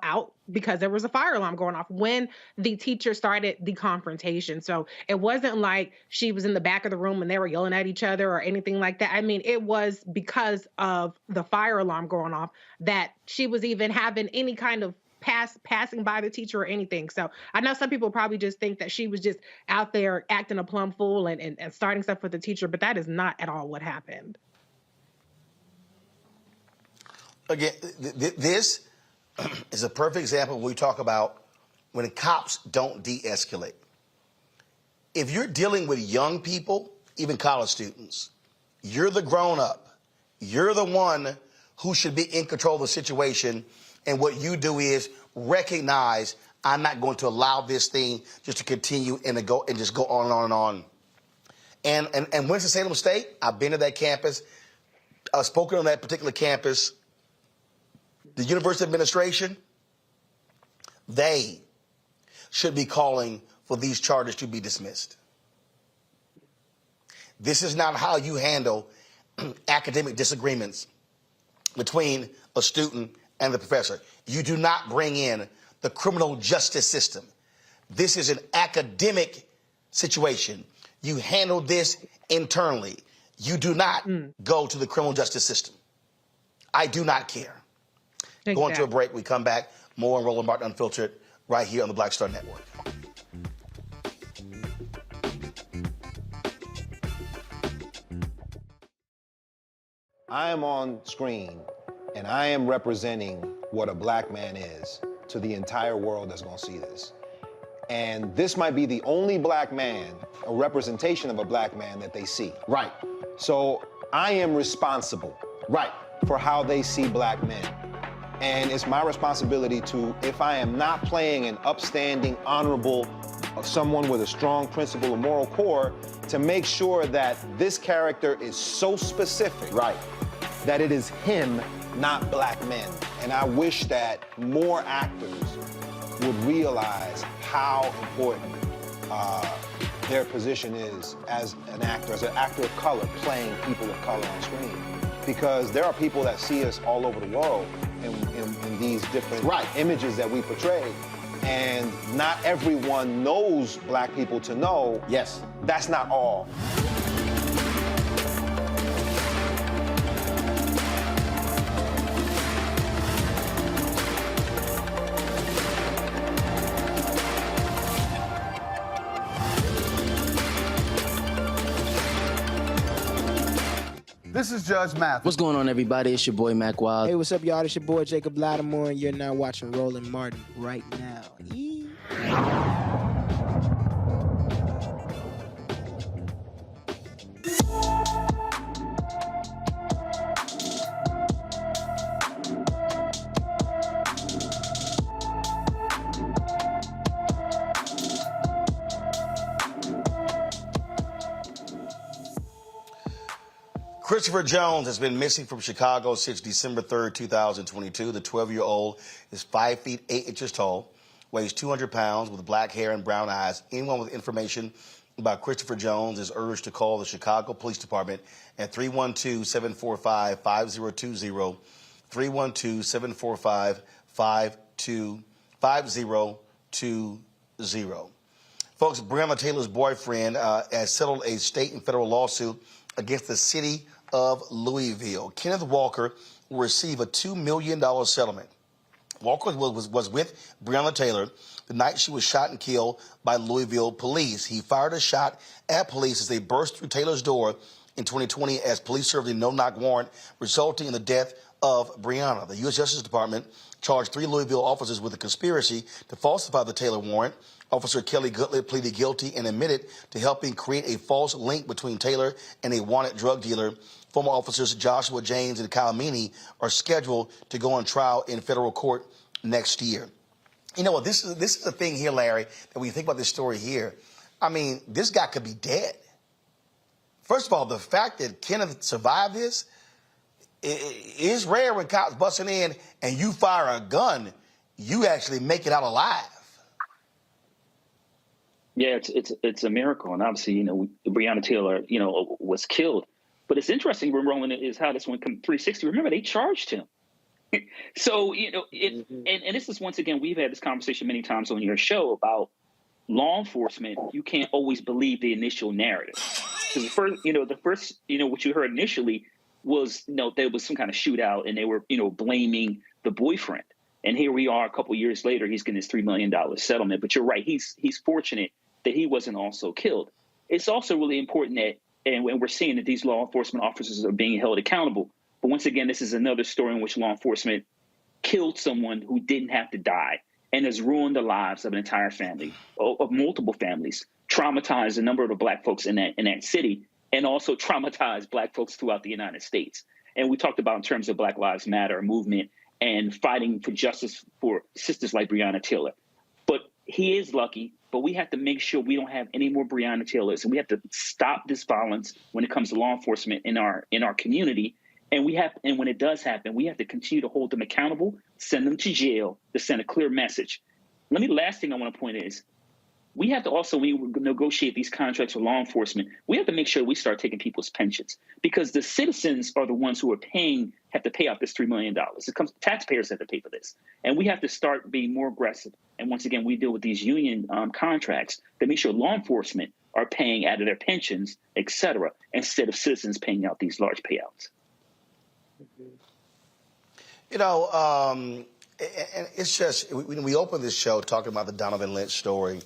out because there was a fire alarm going off when the teacher started the confrontation. So it wasn't like she was in the back of the room and they were yelling at each other or anything like that. I mean, it was because of the fire alarm going off that she was even having any kind of passing by the teacher or anything. So I know some people probably just think that she was just out there acting a plum fool and starting stuff with the teacher, but that is not at all what happened. Again, this is a perfect example when we talk about when cops don't de-escalate. If you're dealing with young people, even college students, you're the grown-up. You're the one who should be in control of the situation. And what you do is recognize, I'm not going to allow this thing just to continue and just go on and on and on. And Winston-Salem State, I've been to that campus. I've spoken on that particular campus. The university administration, they should be calling for these charges to be dismissed. This is not how you handle academic disagreements between a student and the professor. You do not bring in the criminal justice system. This is an academic situation. You handle this internally. You do not go to the criminal justice system. I do not care. Exactly. Going to a break. We come back. More on Roland Martin Unfiltered right here on the Black Star Network. I am on screen, and I am representing what a black man is to the entire world that's gonna see this. And this might be the only black man, a representation of a black man that they see. Right. So I am responsible, right, for how they see black men. And it's my responsibility to, if I am not playing an upstanding, honorable, someone with a strong principle and moral core, to make sure that this character is so specific, right, that it is him, not black men. And I wish that more actors would realize how important their position is as an actor of color, playing people of color on screen. Because there are people that see us all over the world in these different images that we portray. And not everyone knows black people to know, yes, that's not all. This is Judge Mathis. What's going on, everybody? It's your boy, Mac Wild. Hey, what's up, y'all? It's your boy, Jacob Lattimore, and you're now watching Roland Martin right now. Christopher Jones has been missing from Chicago since December 3rd, 2022. The 12-year-old is 5 feet 8 inches tall, weighs 200 pounds, with black hair and brown eyes. Anyone with information about Christopher Jones is urged to call the Chicago Police Department at 312-745-5020, 312-745-5020. Folks, Breonna Taylor's boyfriend has settled a state and federal lawsuit against the city of Louisville. Kenneth Walker will receive a $2 million settlement. Walker was with Breonna Taylor the night she was shot and killed by Louisville police. He fired a shot at police as they burst through Taylor's door in 2020 as police served a no-knock warrant, resulting in the death of Breonna. The U.S. Justice Department charged 3 Louisville officers with a conspiracy to falsify the Taylor warrant. Officer Kelly Goodlett pleaded guilty and admitted to helping create a false link between Taylor and a wanted drug dealer. Former officers Joshua James and Kyle Meany are scheduled to go on trial in federal court next year. You know what? This is the thing here, Larry, that when you think about this story here, I mean, this guy could be dead. first of all, the fact that Kenneth survived this is rare. When cops busting in and you fire a gun, you actually make it out alive. Yeah, it's a miracle, and obviously, Breonna Taylor, was killed. But it's interesting, Roland, is how this one come 360. Remember, they charged him. So, and this is, once again, we've had this conversation many times on your show about law enforcement. You can't always believe the initial narrative. Because the first, what you heard initially was, there was some kind of shootout, and they were, blaming the boyfriend. And here we are a couple years later, he's getting his $3 million settlement. But you're right, he's fortunate that he wasn't also killed. It's also really important that, and we're seeing that these law enforcement officers are being held accountable. But once again, this is another story in which law enforcement killed someone who didn't have to die and has ruined the lives of an entire family, of multiple families, traumatized a number of the Black folks in that city, and also traumatized Black folks throughout the United States. And we talked about in terms of Black Lives Matter movement and fighting for justice for sisters like Breonna Taylor. But he is lucky, but we have to make sure we don't have any more Breonna Taylors, and we have to stop this violence when it comes to law enforcement in our community. And when it does happen, we have to continue to hold them accountable, send them to jail, to send a clear message. Last thing I want to point is, we have to also, when we negotiate these contracts with law enforcement, we have to make sure we start taking people's pensions, because the citizens are the ones who have to pay out this $3 million. Taxpayers have to pay for this. And we have to start being more aggressive. And once again, we deal with these union contracts to make sure law enforcement are paying out of their pensions, et cetera, instead of citizens paying out these large payouts. And it's just, we opened this show talking about the Donovon Lynch story,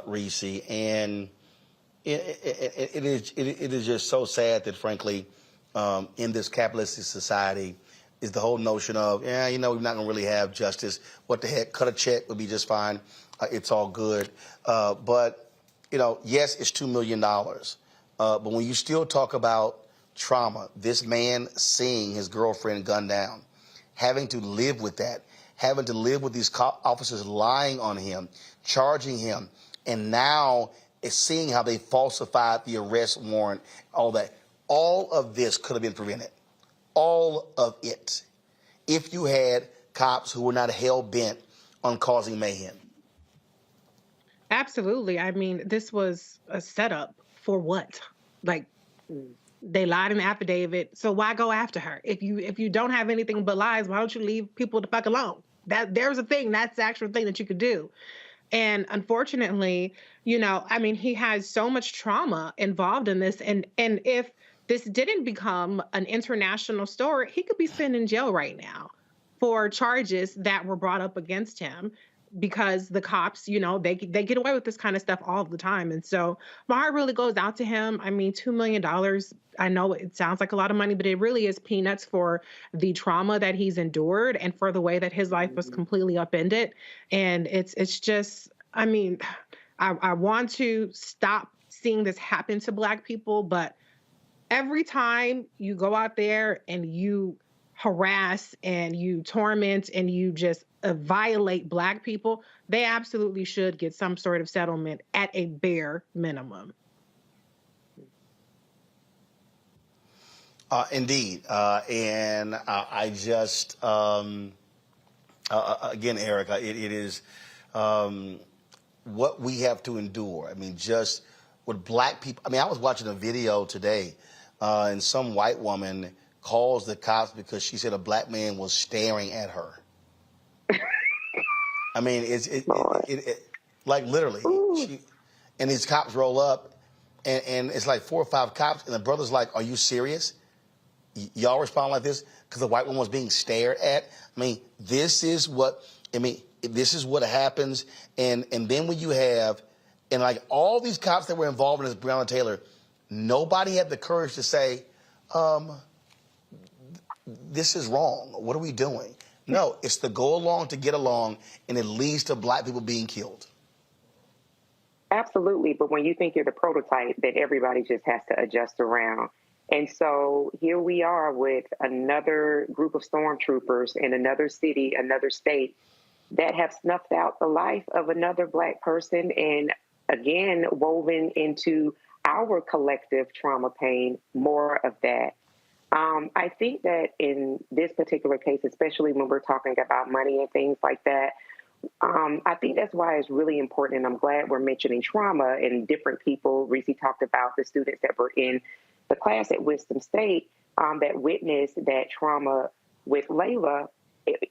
Reese, and it is just so sad that, frankly, in this capitalistic society, is the whole notion of, we're not going to really have justice. What the heck? Cut a check would be just fine. It's all good. But yes, it's $2 million. But when you still talk about trauma, this man seeing his girlfriend gunned down, having to live with that, having to live with these officers lying on him, charging him, and now is seeing how they falsified the arrest warrant, all that. All of this could have been prevented. All of it. If you had cops who were not hell-bent on causing mayhem. Absolutely. I mean, this was a setup for what? Like, they lied in the affidavit, so why go after her? If you don't have anything but lies, why don't you leave people the fuck alone? There's a thing. That's the actual thing that you could do. And unfortunately, he has so much trauma involved in this. And if this didn't become an international story, he could be sitting in jail right now for charges that were brought up against him, because the cops, they get away with this kind of stuff all the time. And so my heart really goes out to him. I mean, $2 million, I know it sounds like a lot of money, but it really is peanuts for the trauma that he's endured and for the way that his life was completely upended. And it's just, I want to stop seeing this happen to Black people, but every time you go out there and you harass and you torment and you just violate Black people, they absolutely should get some sort of settlement at a bare minimum. Indeed. And I just, again, Erica, it is what we have to endure. I mean, just with Black people. I mean, I was watching a video today, and some white woman calls the cops because she said a Black man was staring at her. I mean, like literally, and these cops roll up, and it's like 4 or 5 cops, and the brother's like, "Are you serious? Y'all respond like this?" Because the white woman was being stared at. I mean, this is what happens, and then when you have, and like all these cops that were involved in this Breonna Taylor, nobody had the courage to say, this is wrong. What are we doing? No, it's to go along to get along, and it leads to Black people being killed. Absolutely. But when you think you're the prototype, then everybody just has to adjust around. And so here we are with another group of stormtroopers in another city, another state, that have snuffed out the life of another Black person, and again, woven into our collective trauma pain, more of that. I think that in this particular case, especially when we're talking about money and things like that, I think that's why it's really important, and I'm glad we're mentioning trauma and different people. Reese talked about the students that were in the class at Winston State that witnessed that trauma with Layla,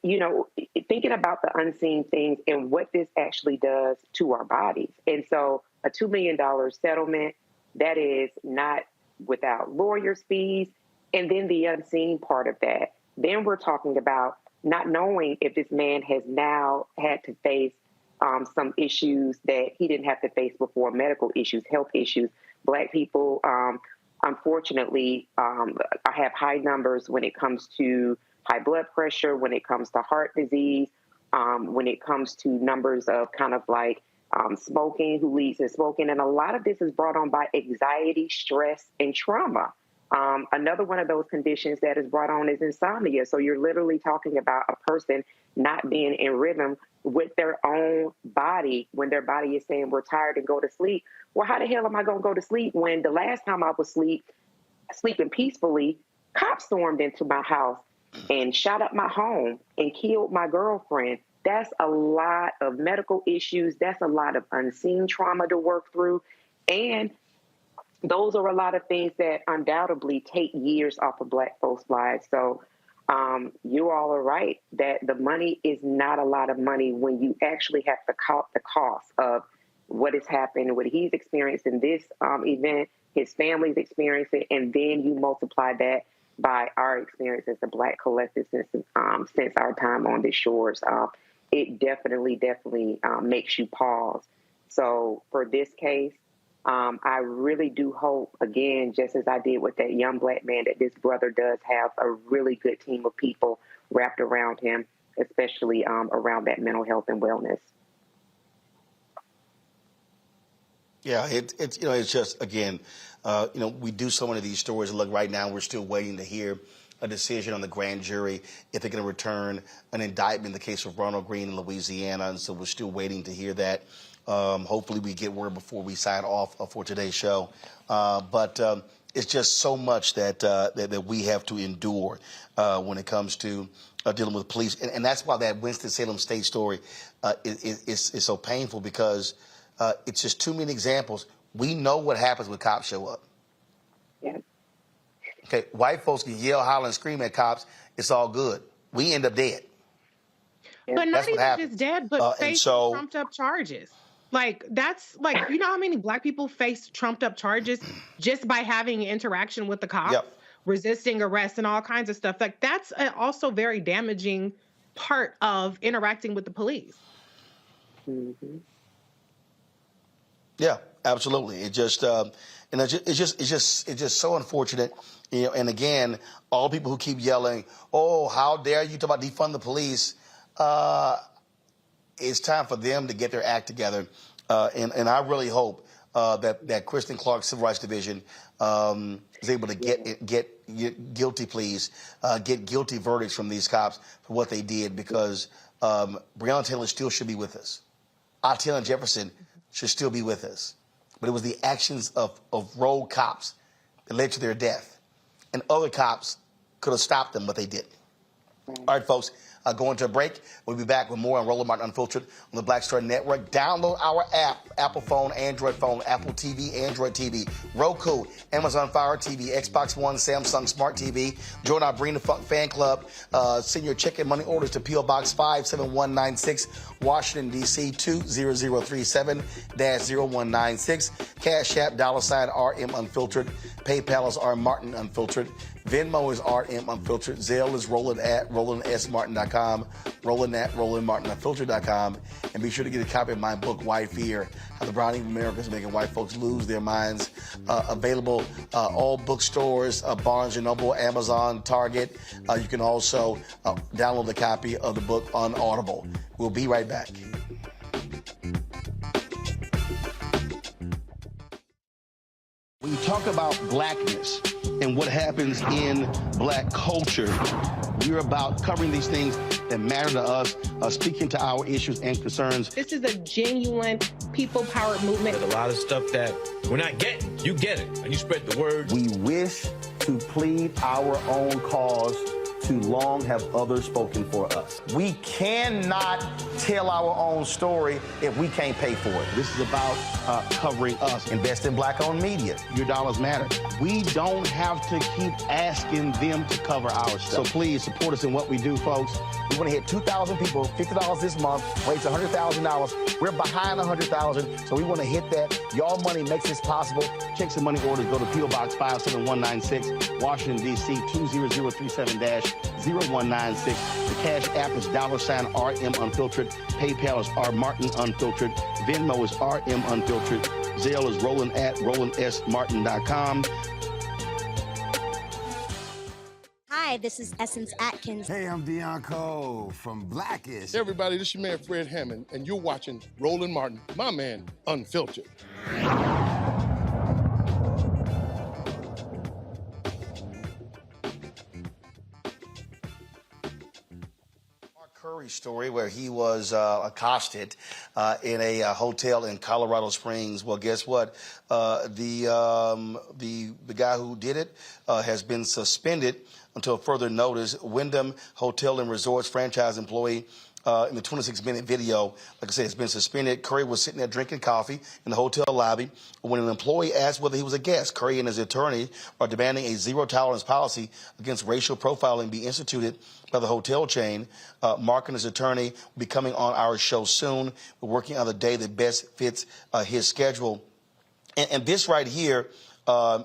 you know, thinking about the unseen things and what this actually does to our bodies. And so a $2 million settlement, that is not without lawyers' fees, and then the unseen part of that. Then we're talking about not knowing if this man has now had to face some issues that he didn't have to face before, medical issues, health issues. Black people, unfortunately, have high numbers when it comes to high blood pressure, when it comes to heart disease, when it comes to numbers of kind of like smoking, who leads to smoking. And a lot of this is brought on by anxiety, stress, and trauma. Another one of those conditions that is brought on is insomnia. So you're literally talking about a person not being in rhythm with their own body when their body is saying we're tired and go to sleep. Well, how the hell am I going to go to sleep when the last time I was sleeping peacefully, cops stormed into my house and shot up my home and killed my girlfriend? That's a lot of medical issues. That's a lot of unseen trauma to work through. And those are a lot of things that undoubtedly take years off of Black folks' lives. So you all are right that the money is not a lot of money when you actually have to count the cost of what has happened, what he's experienced in this event, his family's experiencing, and then you multiply that by our experience as the Black collective since our time on the shores. It definitely makes you pause. So for this case, I really do hope, again, just as I did with that young Black man, that this brother does have a really good team of people wrapped around him, especially around that mental health and wellness. Yeah, it's just, again, we do so many of these stories. Look, right now we're still waiting to hear a decision on the grand jury if they're going to return an indictment in the case of Ronald Greene in Louisiana, and so we're still waiting to hear that. Hopefully we get word before we sign off for today's show. But it's just so much that we have to endure when it comes to dealing with police. And that's why that Winston-Salem State story is so painful, because it's just too many examples. We know what happens when cops show up. Yeah. Okay, white folks can yell, holler, and scream at cops. It's all good. We end up dead. But not even just dead, but facing trumped up charges. Like, that's like, you know how many Black people face trumped up charges just by having interaction with the cops, resisting arrest and all kinds of stuff. Like, that's also very damaging part of interacting with the police. Mm-hmm. Yeah, absolutely. It just, it's just so unfortunate. And again, all people who keep yelling, "Oh, how dare you talk about defund the police?" It's time for them to get their act together. And I really hope that Kristen Clark's Civil Rights Division is able to get guilty pleas, get guilty verdicts from these cops for what they did, because Breonna Taylor still should be with us. Atatiana Jefferson should still be with us. But it was the actions of rogue cops that led to their death. And other cops could have stopped them, but they didn't. All right, folks. Going to a break. We'll be back with more on Roland Martin Unfiltered on the Black Star Network. Download our app, Apple phone, Android phone, Apple TV, Android TV, Roku, Amazon Fire TV, Xbox One, Samsung Smart TV. Join our Bring the Funk fan club. Send your check and money orders to P.O. Box 57196, Washington, D.C. 20037-0196. Cash App, $RM Unfiltered. PayPal is R Martin Unfiltered. Venmo is RM Unfiltered. Zelle is Roland at RolandSMartin.com. Roland at RolandMartinUnfiltered.com. And be sure to get a copy of my book, White Fear, How the Browning of America is Making White Folks Lose Their Minds. Available all bookstores, Barnes & Noble, Amazon, Target. You can also download a copy of the book on Audible. We'll be right back. When you talk about blackness and what happens in Black culture, we're about covering these things that matter to us, speaking to our issues and concerns. This is a genuine people-powered movement. There's a lot of stuff that we're not getting. You get it, and you spread the word. We wish to plead our own cause. Too long have others spoken for us. We cannot tell our own story if we can't pay for it. This is about covering us. Invest in black-owned media. Your dollars matter. We don't have to keep asking them to cover our stuff. So please support us in what we do, folks. We want to hit 2,000 people, $50 this month, raise $100,000. We're behind $100,000, so we want to hit that. Y'all money makes this possible. Check some money orders. Go to P.O. Box 57196, Washington, D.C. 20037-0196. The Cash App is $RM Unfiltered. PayPal is R Martin Unfiltered. Venmo is RM Unfiltered. Zelle is Roland at RolandSMartin.com. Hi, this is Essence Atkins. Hey, I'm Deion Cole from Blackish. Hey, everybody, this is your man Fred Hammond, and you're watching Roland Martin, my man, Unfiltered. Curry story where he was accosted in a hotel in Colorado Springs. Well, guess what? The guy who did it has been suspended until further notice. Wyndham Hotel and Resorts franchise employee in the 26-minute video, like I said, has been suspended. Curry was sitting there drinking coffee in the hotel lobby when an employee asked whether he was a guest. Curry and his attorney are demanding a zero-tolerance policy against racial profiling be instituted by the hotel chain. Mark and his attorney will be coming on our show soon. We're working on the day that best fits his schedule. And this right here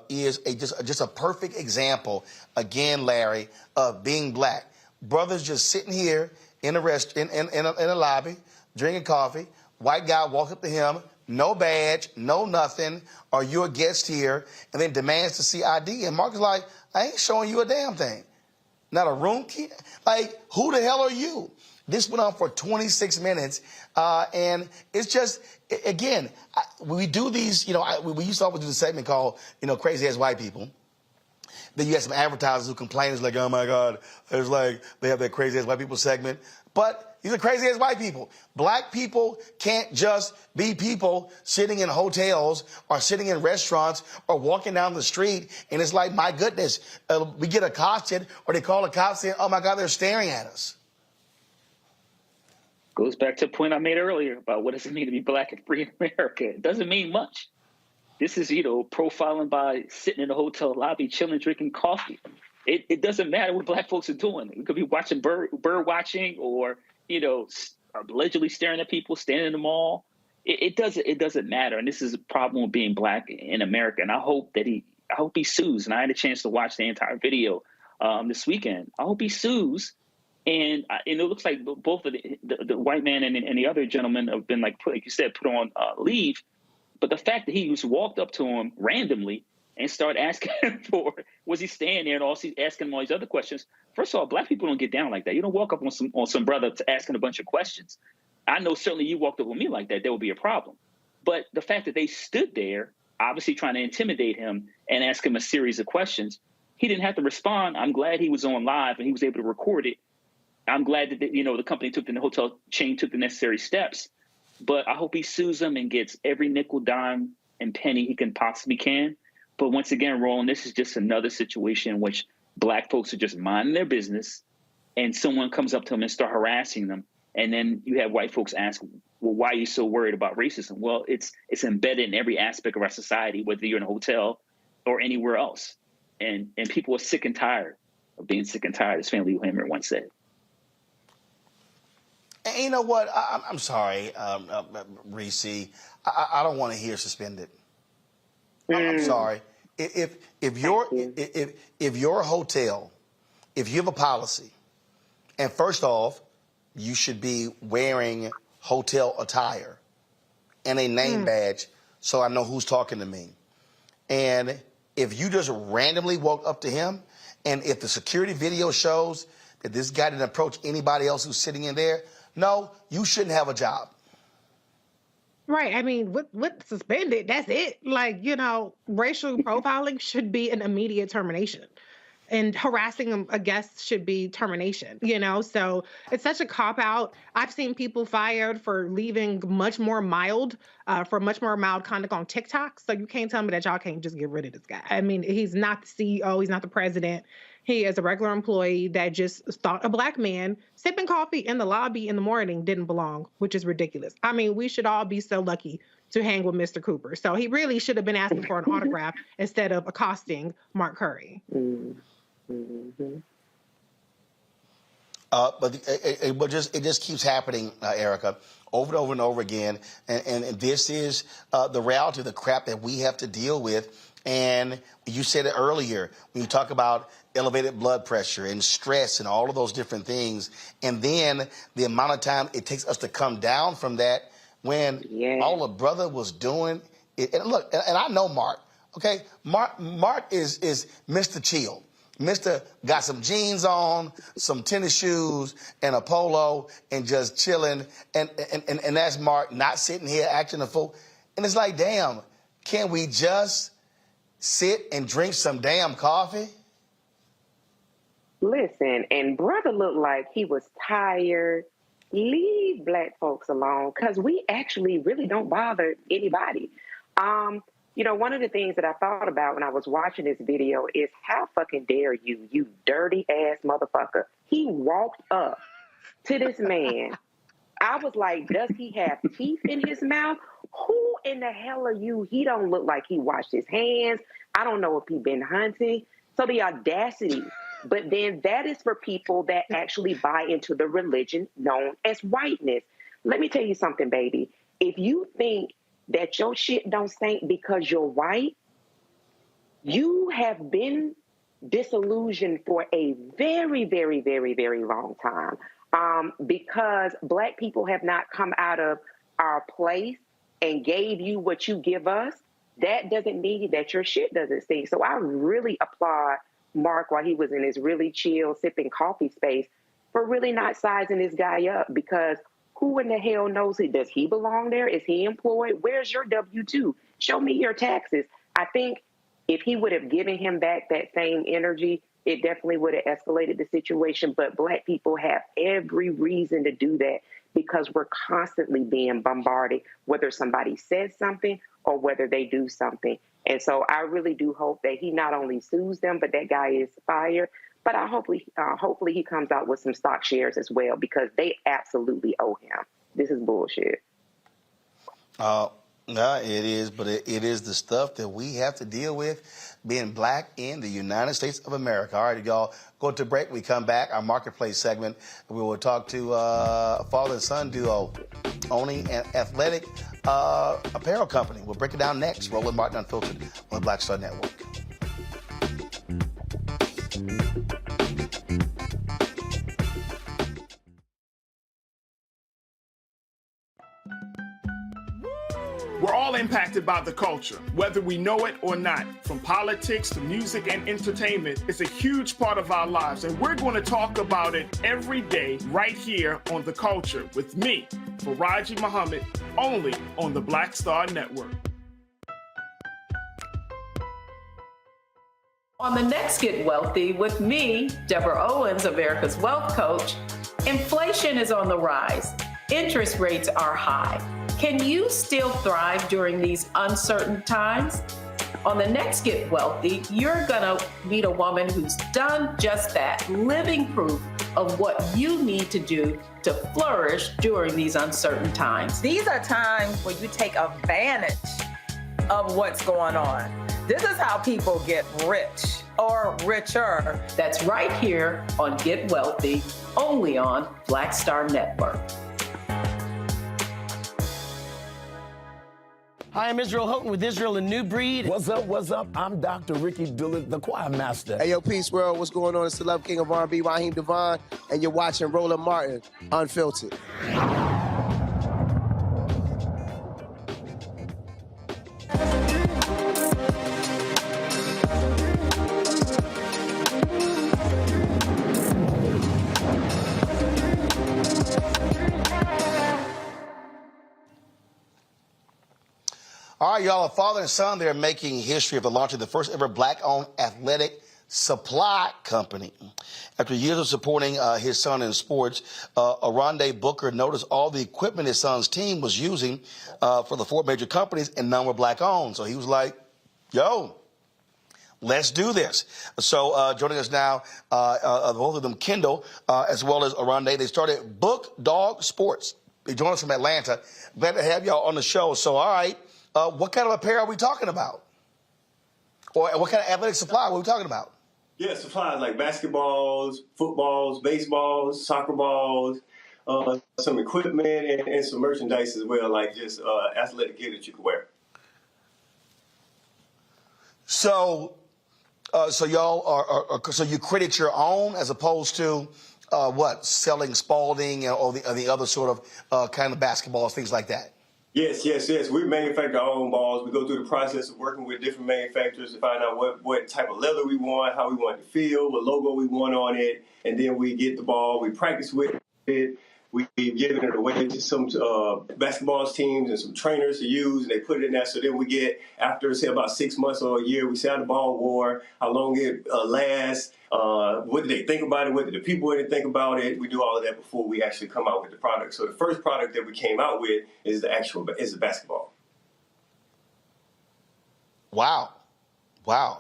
is just a perfect example, again, Larry, of being black. Brothers just sitting here in a lobby, drinking coffee. White guy walks up to him, no badge, no nothing. Are you a guest here? And then demands to see ID. And Mark is like, I ain't showing you a damn thing. Not a room key. Like, who the hell are you? This went on for 26 minutes. And it's just, again, we do these, we used to always do the segment called, Crazy Ass White People. Then you have some advertisers who complain, it's like, oh my God, it's like they have that crazy ass white people segment. But these are crazy ass white people. Black people can't just be people sitting in hotels or sitting in restaurants or walking down the street. And it's like, my goodness, we get accosted or they call the cops saying, oh my God, they're staring at us. Goes back to a point I made earlier about what does it mean to be black and free in America. It doesn't mean much. This is, profiling by sitting in a hotel lobby, chilling, drinking coffee. It doesn't matter what black folks are doing. We could be watching bird watching or, allegedly staring at people, standing in the mall. It doesn't matter. And this is a problem with being black in America. And I hope he sues. And I had a chance to watch the entire video this weekend. I hope he sues. And it looks like both of the white man and the other gentleman have been, like you said, put on leave. But the fact that he just walked up to him randomly and started asking him was he staying there, and also asking him all these other questions. First of all, black people don't get down like that. You don't walk up on some brother asking a bunch of questions. I know certainly you walked up with me like that, there would be a problem. But the fact that they stood there, obviously trying to intimidate him and ask him a series of questions, he didn't have to respond. I'm glad he was on live and he was able to record it. I'm glad that the company the hotel chain took the necessary steps. But I hope he sues them and gets every nickel, dime, and penny he can possibly can. But once again, Roland, this is just another situation in which black folks are just minding their business and someone comes up to them and start harassing them. And then you have white folks ask, well, why are you so worried about racism? Well, it's embedded in every aspect of our society, whether you're in a hotel or anywhere else. And people are sick and tired of being sick and tired, as Fannie Lou Hamer once said. And you know what? I'm sorry, Reese. I don't want to hear suspended. I'm sorry. If your hotel, if you have a policy, and first off, you should be wearing hotel attire and a name badge so I know who's talking to me. And if you just randomly walk up to him, and if the security video shows that this guy didn't approach anybody else who's sitting in there, no, you shouldn't have a job. Right. I mean, with suspended, that's it. Like, racial profiling should be an immediate termination. and harassing a guest should be termination, you know? So it's such a cop-out. I've seen people fired for leaving for much more mild conduct on TikTok. So you can't tell me that y'all can't just get rid of this guy. I mean, he's not the CEO, he's not the president. He is a regular employee that just thought a black man sipping coffee in the lobby in the morning didn't belong, which is ridiculous. I mean, we should all be so lucky to hang with Mr. Cooper. So he really should have been asking for an autograph instead of accosting Mark Curry. Mm-hmm. But it just keeps happening, Erica, over and over and over again. And this is the reality of the crap that we have to deal with. And you said it earlier when you talk about elevated blood pressure and stress and all of those different things. And then the amount of time it takes us to come down from that when all the brother was doing it. And look, and I know Mark, okay? Mark is Mr. Chill. Mr. got some jeans on, some tennis shoes, and a polo, and just chilling. And that's Mark, not sitting here acting a fool. And it's like, damn, can we just sit and drink some damn coffee? Listen, and brother looked like he was tired. Leave black folks alone, because we actually really don't bother anybody. You know, one of the things that I thought about when I was watching this video is how fucking dare you, you dirty ass motherfucker. He walked up to this man. I was like, does he have teeth in his mouth? Who in the hell are you? He don't look like he washed his hands. I don't know if he been hunting. So the audacity. But then that is for people that actually buy into the religion known as whiteness. Let me tell you something, baby. If you think that your shit don't stink because you're white, you have been disillusioned for a very, very, very, very long time. Because black people have not come out of our place and gave you what you give us, that doesn't mean that your shit doesn't stink. So I really applaud Mark while he was in his really chill, sipping coffee space for really not sizing this guy up, because who in the hell knows does he belong there? Is he employed? Where's your W-2? Show me your taxes. I think if he would have given him back that same energy, it definitely would have escalated the situation. But black people have every reason to do that because we're constantly being bombarded, whether somebody says something or whether they do something. And so I really do hope that he not only sues them, but that guy is fired. But I hopefully he comes out with some stock shares as well, because they absolutely owe him. This is bullshit. No, it is, but it is the stuff that we have to deal with being black in the United States of America. All right, y'all, go to break. We come back, our marketplace segment. We will talk to a father and son duo owning an athletic apparel company. We'll break it down next. Roland Martin Unfiltered on the Black Star Network. We're all impacted by the culture, whether we know it or not. From politics to music and entertainment, it's a huge part of our lives, and we're going to talk about it every day right here on The Culture with me, Faraji Muhammad, only on the Black Star Network. On the next Get Wealthy with me, Deborah Owens, America's Wealth Coach, inflation is on the rise. Interest rates are high. Can you still thrive during these uncertain times? On the next Get Wealthy, you're gonna meet a woman who's done just that, living proof of what you need to do to flourish during these uncertain times. These are times where you take advantage of what's going on. This is how people get rich or richer. That's right here on Get Wealthy, only on Black Star Network. Hi, I'm Israel Houghton with Israel and New Breed. What's up, what's up? I'm Dr. Ricky Dillard, the choir master. Hey, yo, Peace World, what's going on? It's the Love King of R&B, Raheem Devon, and you're watching Roland Martin, Unfiltered. All right, y'all, a father and son, they're making history of the launch of the first ever black-owned athletic Supply Company. After years of supporting his son in sports, Arande Booker noticed all the equipment his son's team was using for the 4 major companies, and none were black-owned. So he was like, yo, let's do this. So joining us now, both of them, Kendall, as well as Arande, they started Book Dog Sports. They joined us from Atlanta. Glad to have y'all on the show. So, all right, what kind of apparel are we talking about? Or what kind of athletic supply are we talking about? Yeah, supplies like basketballs, footballs, baseballs, soccer balls, some equipment and some merchandise as well, like just athletic gear that you can wear. So, so y'all are so you credit your own as opposed to selling Spalding or the other sort of kind of basketballs, things like that. Yes. We manufacture our own balls. We go through the process of working with different manufacturers to find out what type of leather we want, how we want it to feel, what logo we want on it, and then we get the ball. We practice with it. We've given it away to some basketball teams and some trainers to use, and they put it in there. So then we get, after, say, about 6 months or a year, we see how the ball wore, how long it lasts, what did they think about it, what did the people think about it. We do all of that before we actually come out with the product. So the first product that we came out with is the basketball. Wow,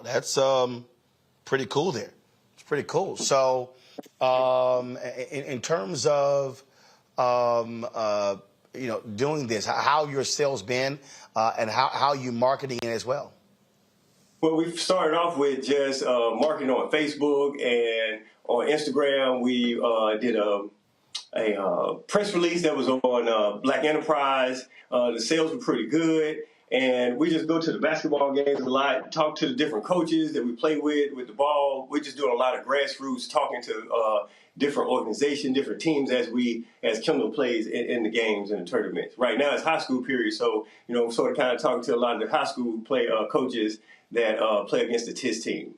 that's pretty cool there. It's pretty cool. So in terms of doing this, how your sales been and how you marketing it as well? Well, we started off with just marketing on Facebook and on Instagram. We did a press release that was on Black Enterprise. The sales were pretty good. And we just go to the basketball games a lot, talk to the different coaches that we play with the ball. We're just doing a lot of grassroots, talking to different organizations, different teams as Kendall plays in the games and the tournaments. Right now it's high school period, so sort of kind of talking to a lot of the high school coaches that play against the TIS team.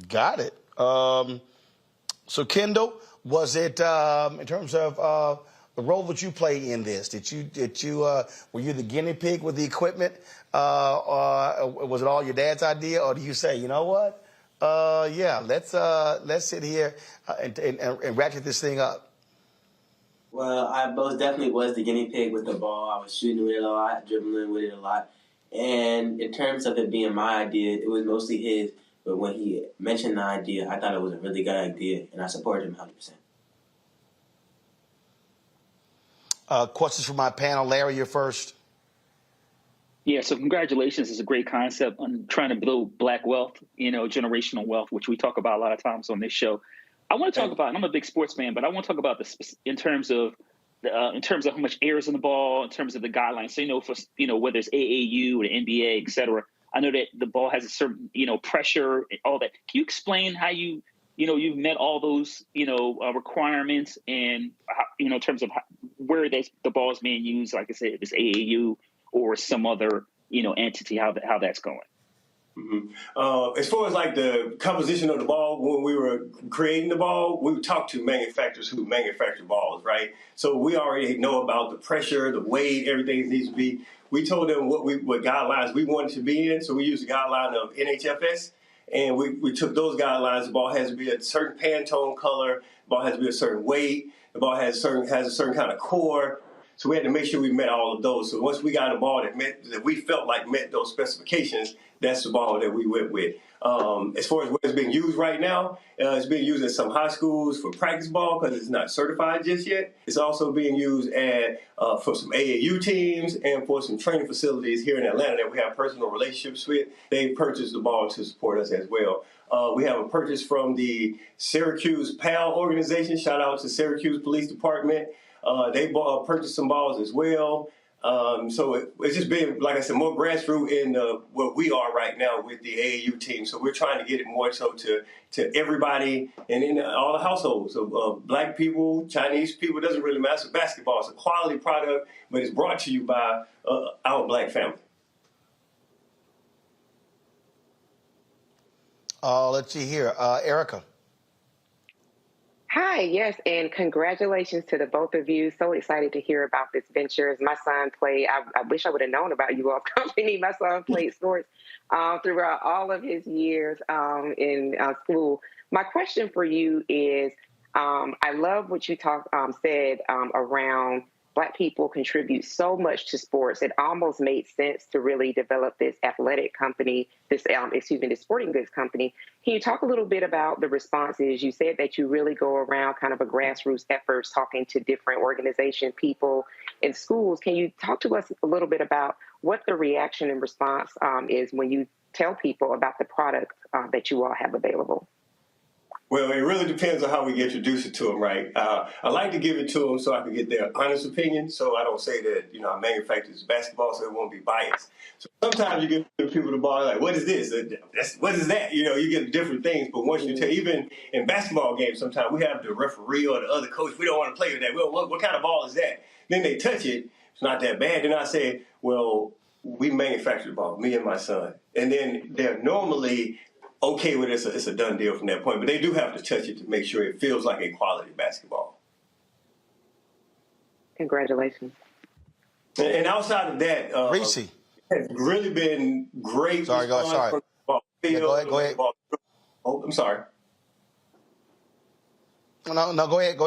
Got it. So Kendall, was it in terms of the role that you played in this? Were you the guinea pig with the equipment? Or was it all your dad's idea, or do you say, you know what? Let's sit here and ratchet this thing up? Well, I most definitely was the guinea pig with the ball. I was shooting with it a lot, dribbling with it a lot. And in terms of it being my idea, it was mostly his. But when he mentioned the idea, I thought it was a really good idea, and I supported him 100%. Questions for my panel. Larry, you're first. Yeah, so congratulations. It's a great concept on trying to build Black wealth, generational wealth, which we talk about a lot of times on this show. I want to talk about, and I'm a big sports fan, but I want to talk about this in terms of how much air is in the ball, in terms of the guidelines. So, whether it's AAU or the NBA, et cetera, I know that the ball has a certain, pressure and all that. Can you explain how you've met all those, requirements and, in terms of where the ball is being used, like I said, if it's AAU or some other, entity, how that's going? Mm-hmm. As far as like the composition of the ball, when we were creating the ball, we would talk to manufacturers who manufacture balls, right? So we already know about the pressure, the weight, everything needs to be. We told them what guidelines we wanted to be in. So we used the guideline of NHFS, and we took those guidelines. The ball has to be a certain Pantone color. The ball has to be a certain weight. The ball has a certain kind of core. So we had to make sure we met all of those. So once we got a ball that we felt like met those specifications, that's the ball that we went with. As far as what it's being used right now, it's being used at some high schools for practice ball because it's not certified just yet. It's also being used for some AAU teams and for some training facilities here in Atlanta that we have personal relationships with. They purchased the ball to support us as well. We have a purchase from the Syracuse PAL organization. Shout out to Syracuse Police Department. They purchased some balls as well. So it's just been, like I said, more grassroots in where we are right now with the AAU team. So we're trying to get it more so to everybody and in all the households. So Black people, Chinese people, it doesn't really matter. So basketball is a quality product, but it's brought to you by our Black family. Let's see here. Erica. Hi, yes, and congratulations to the both of you. So excited to hear about this venture. As my son played, I wish I would have known about you all company. My son played sports throughout all of his years in school. My question for you is, I love what you said around Black people contribute so much to sports. It almost made sense to really develop this athletic company, this sporting goods company. Can you talk a little bit about the responses? You said that you really go around kind of a grassroots efforts, talking to different organization people in schools. Can you talk to us a little bit about what the reaction and response is when you tell people about the product that you all have available? Well, it really depends on how we introduce it to them, right? I like to give it to them so I can get their honest opinion, so I don't say that, I manufacture this basketball, so it won't be biased. So sometimes you give people the ball, like, what is this? What is that? You get different things, but once you tell, even in basketball games, sometimes we have the referee or the other coach, we don't want to play with that. Well, what kind of ball is that? Then they touch it, it's not that bad. Then I say, well, we manufacture the ball, me and my son. And then they're normally okay with it. It's a done deal from that point, but they do have to touch it to make sure it feels like a quality basketball. Congratulations. And outside of that, Reese has really been great. Sorry. Go ahead. Oh, I'm sorry. No, go ahead.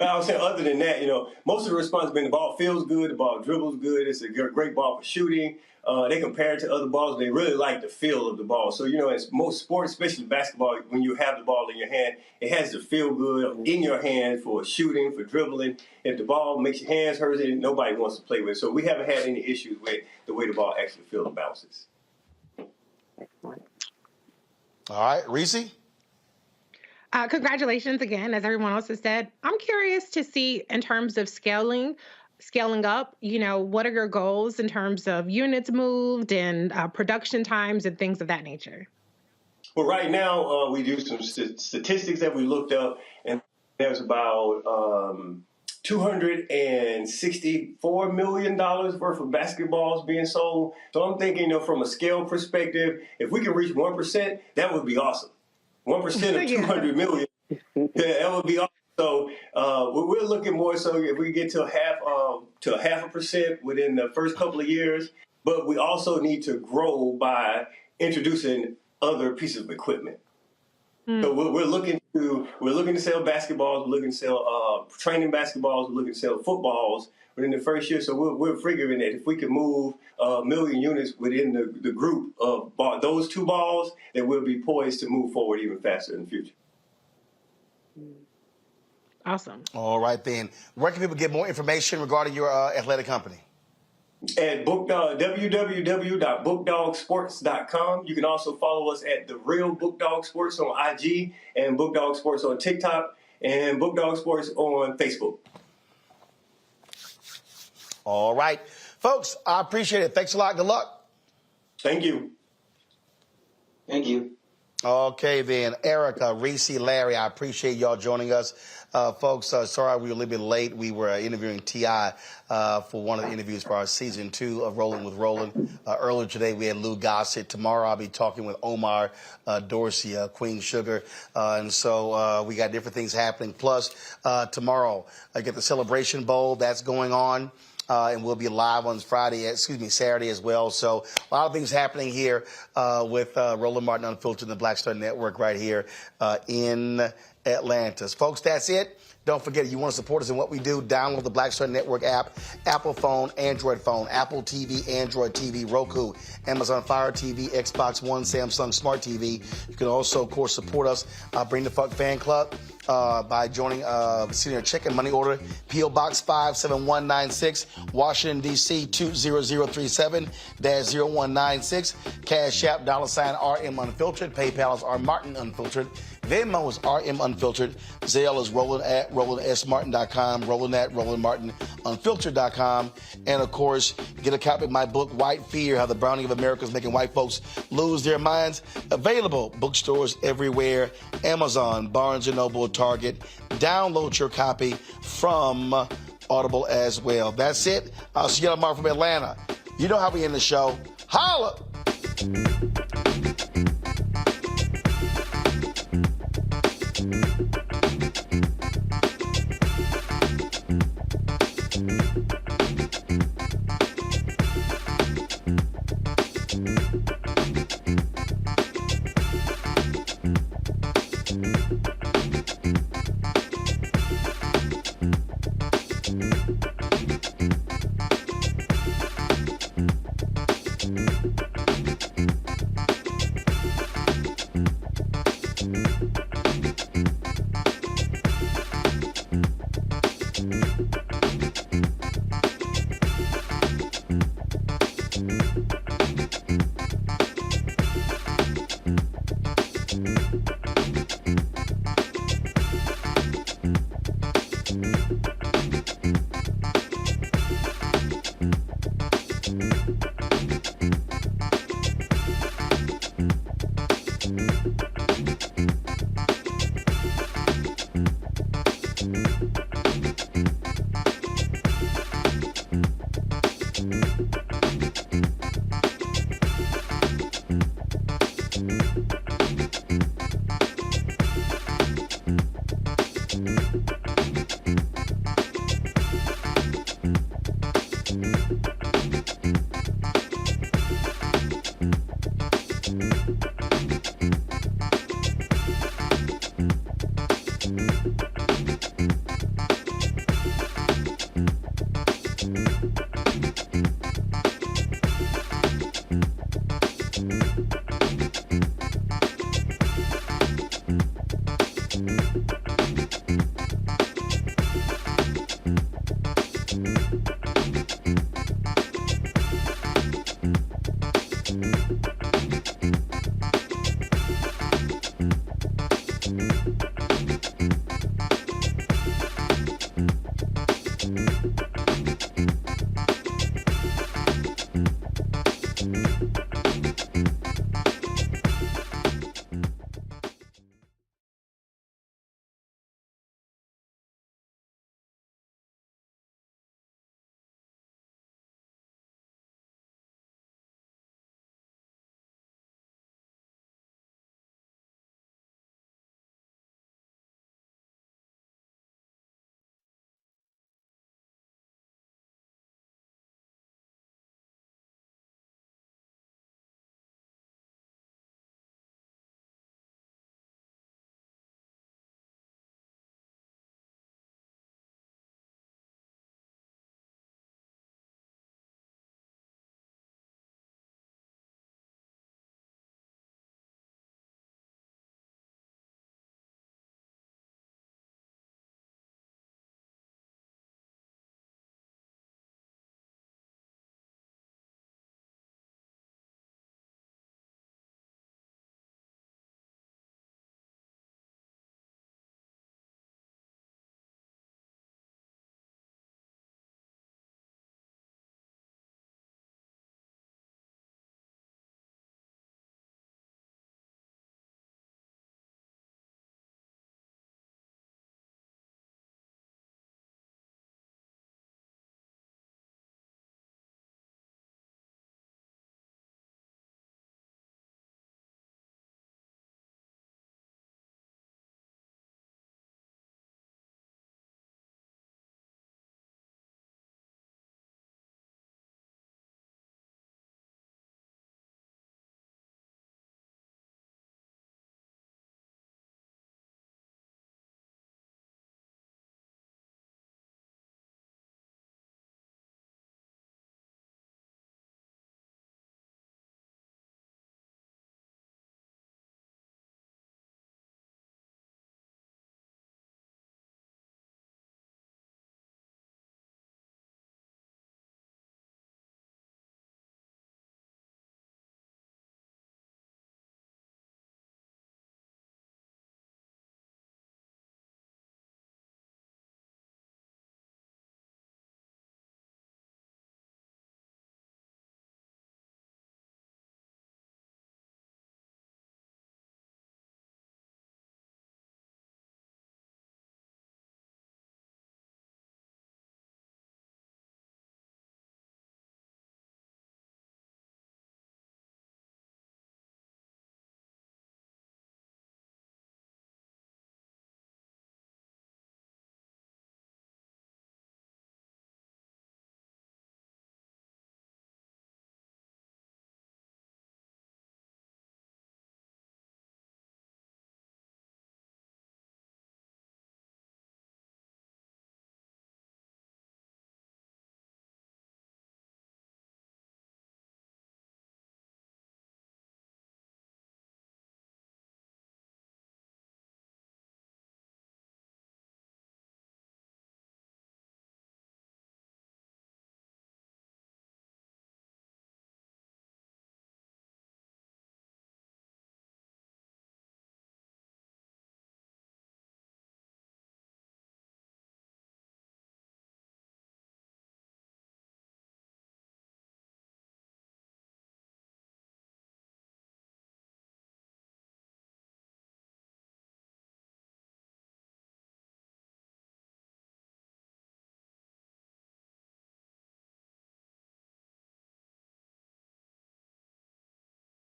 I was saying, other than that, most of the response has been the ball feels good, the ball dribbles good, it's a great ball for shooting. They compare it to other balls. They really like the feel of the ball. So, in most sports, especially basketball, when you have the ball in your hand, it has to feel good in your hand for shooting, for dribbling. If the ball makes your hands hurt, nobody wants to play with it. So we haven't had any issues with the way the ball actually feels and bounces. All right, Reese? Congratulations again, as everyone else has said. I'm curious to see, in terms of scaling up, what are your goals in terms of units moved and production times and things of that nature? Well, right now, we do some statistics that we looked up, and there's about $264 million worth of basketballs being sold. So I'm thinking, from a scale perspective, if we can reach 1%, that would be awesome. 1% of 200 million, that would be awesome. So we're looking more so if we get to half a percent within the first couple of years, but we also need to grow by introducing other pieces of equipment. So we're looking to sell basketballs, we're looking to sell training basketballs, we're looking to sell footballs within the first year. So we're figuring that if we can move 1 million units within the group of those two balls, then we'll be poised to move forward even faster in the future. Awesome. All right, then. Where can people get more information regarding your athletic company? At www.bookdogsports.com. You can also follow us at The Real Book Dog Sports on IG and Book Dog Sports on TikTok and Book Dog Sports on Facebook. All right. Folks, I appreciate it. Thanks a lot. Good luck. Thank you. Thank you. Okay, then. Erica, Reese, Larry, I appreciate y'all joining us. Folks, sorry we were a little bit late. We were interviewing T.I. For one of the interviews for our season 2 of Rolling with Roland. Earlier today, we had Lou Gossett. Tomorrow, I'll be talking with Omar Dorsey, Queen Sugar. And so we got different things happening. Plus, tomorrow, I get the Celebration Bowl that's going on. And we'll be live on Saturday as well. So a lot of things happening here with Roland Martin Unfiltered and the Black Star Network right here in Atlanta. Folks, that's it. Don't forget, if you want to support us in what we do, download the Black Star Network app, Apple phone, Android phone, Apple TV, Android TV, Roku, Amazon Fire TV, Xbox One, Samsung Smart TV. You can also, of course, support us, Bring the Fuck Fan Club, by joining Senior Check and Money Order, P.O. Box 57196, Washington, D.C. 20037-0196, Cash App, $RM Unfiltered, PayPal is R Martin Unfiltered, Venmo is RM Unfiltered, Zelle is Roland at RolandSMartin.com, Roland at RolandMartinUnfiltered.com, and of course, get a copy of my book, White Fear, How the Browning of America is Making White Folks Lose Their Minds. Available bookstores everywhere, Amazon, Barnes & Noble, Target. Download your copy from Audible as well. That's it. I'll see you tomorrow from Atlanta. You know how we end the show. Holla!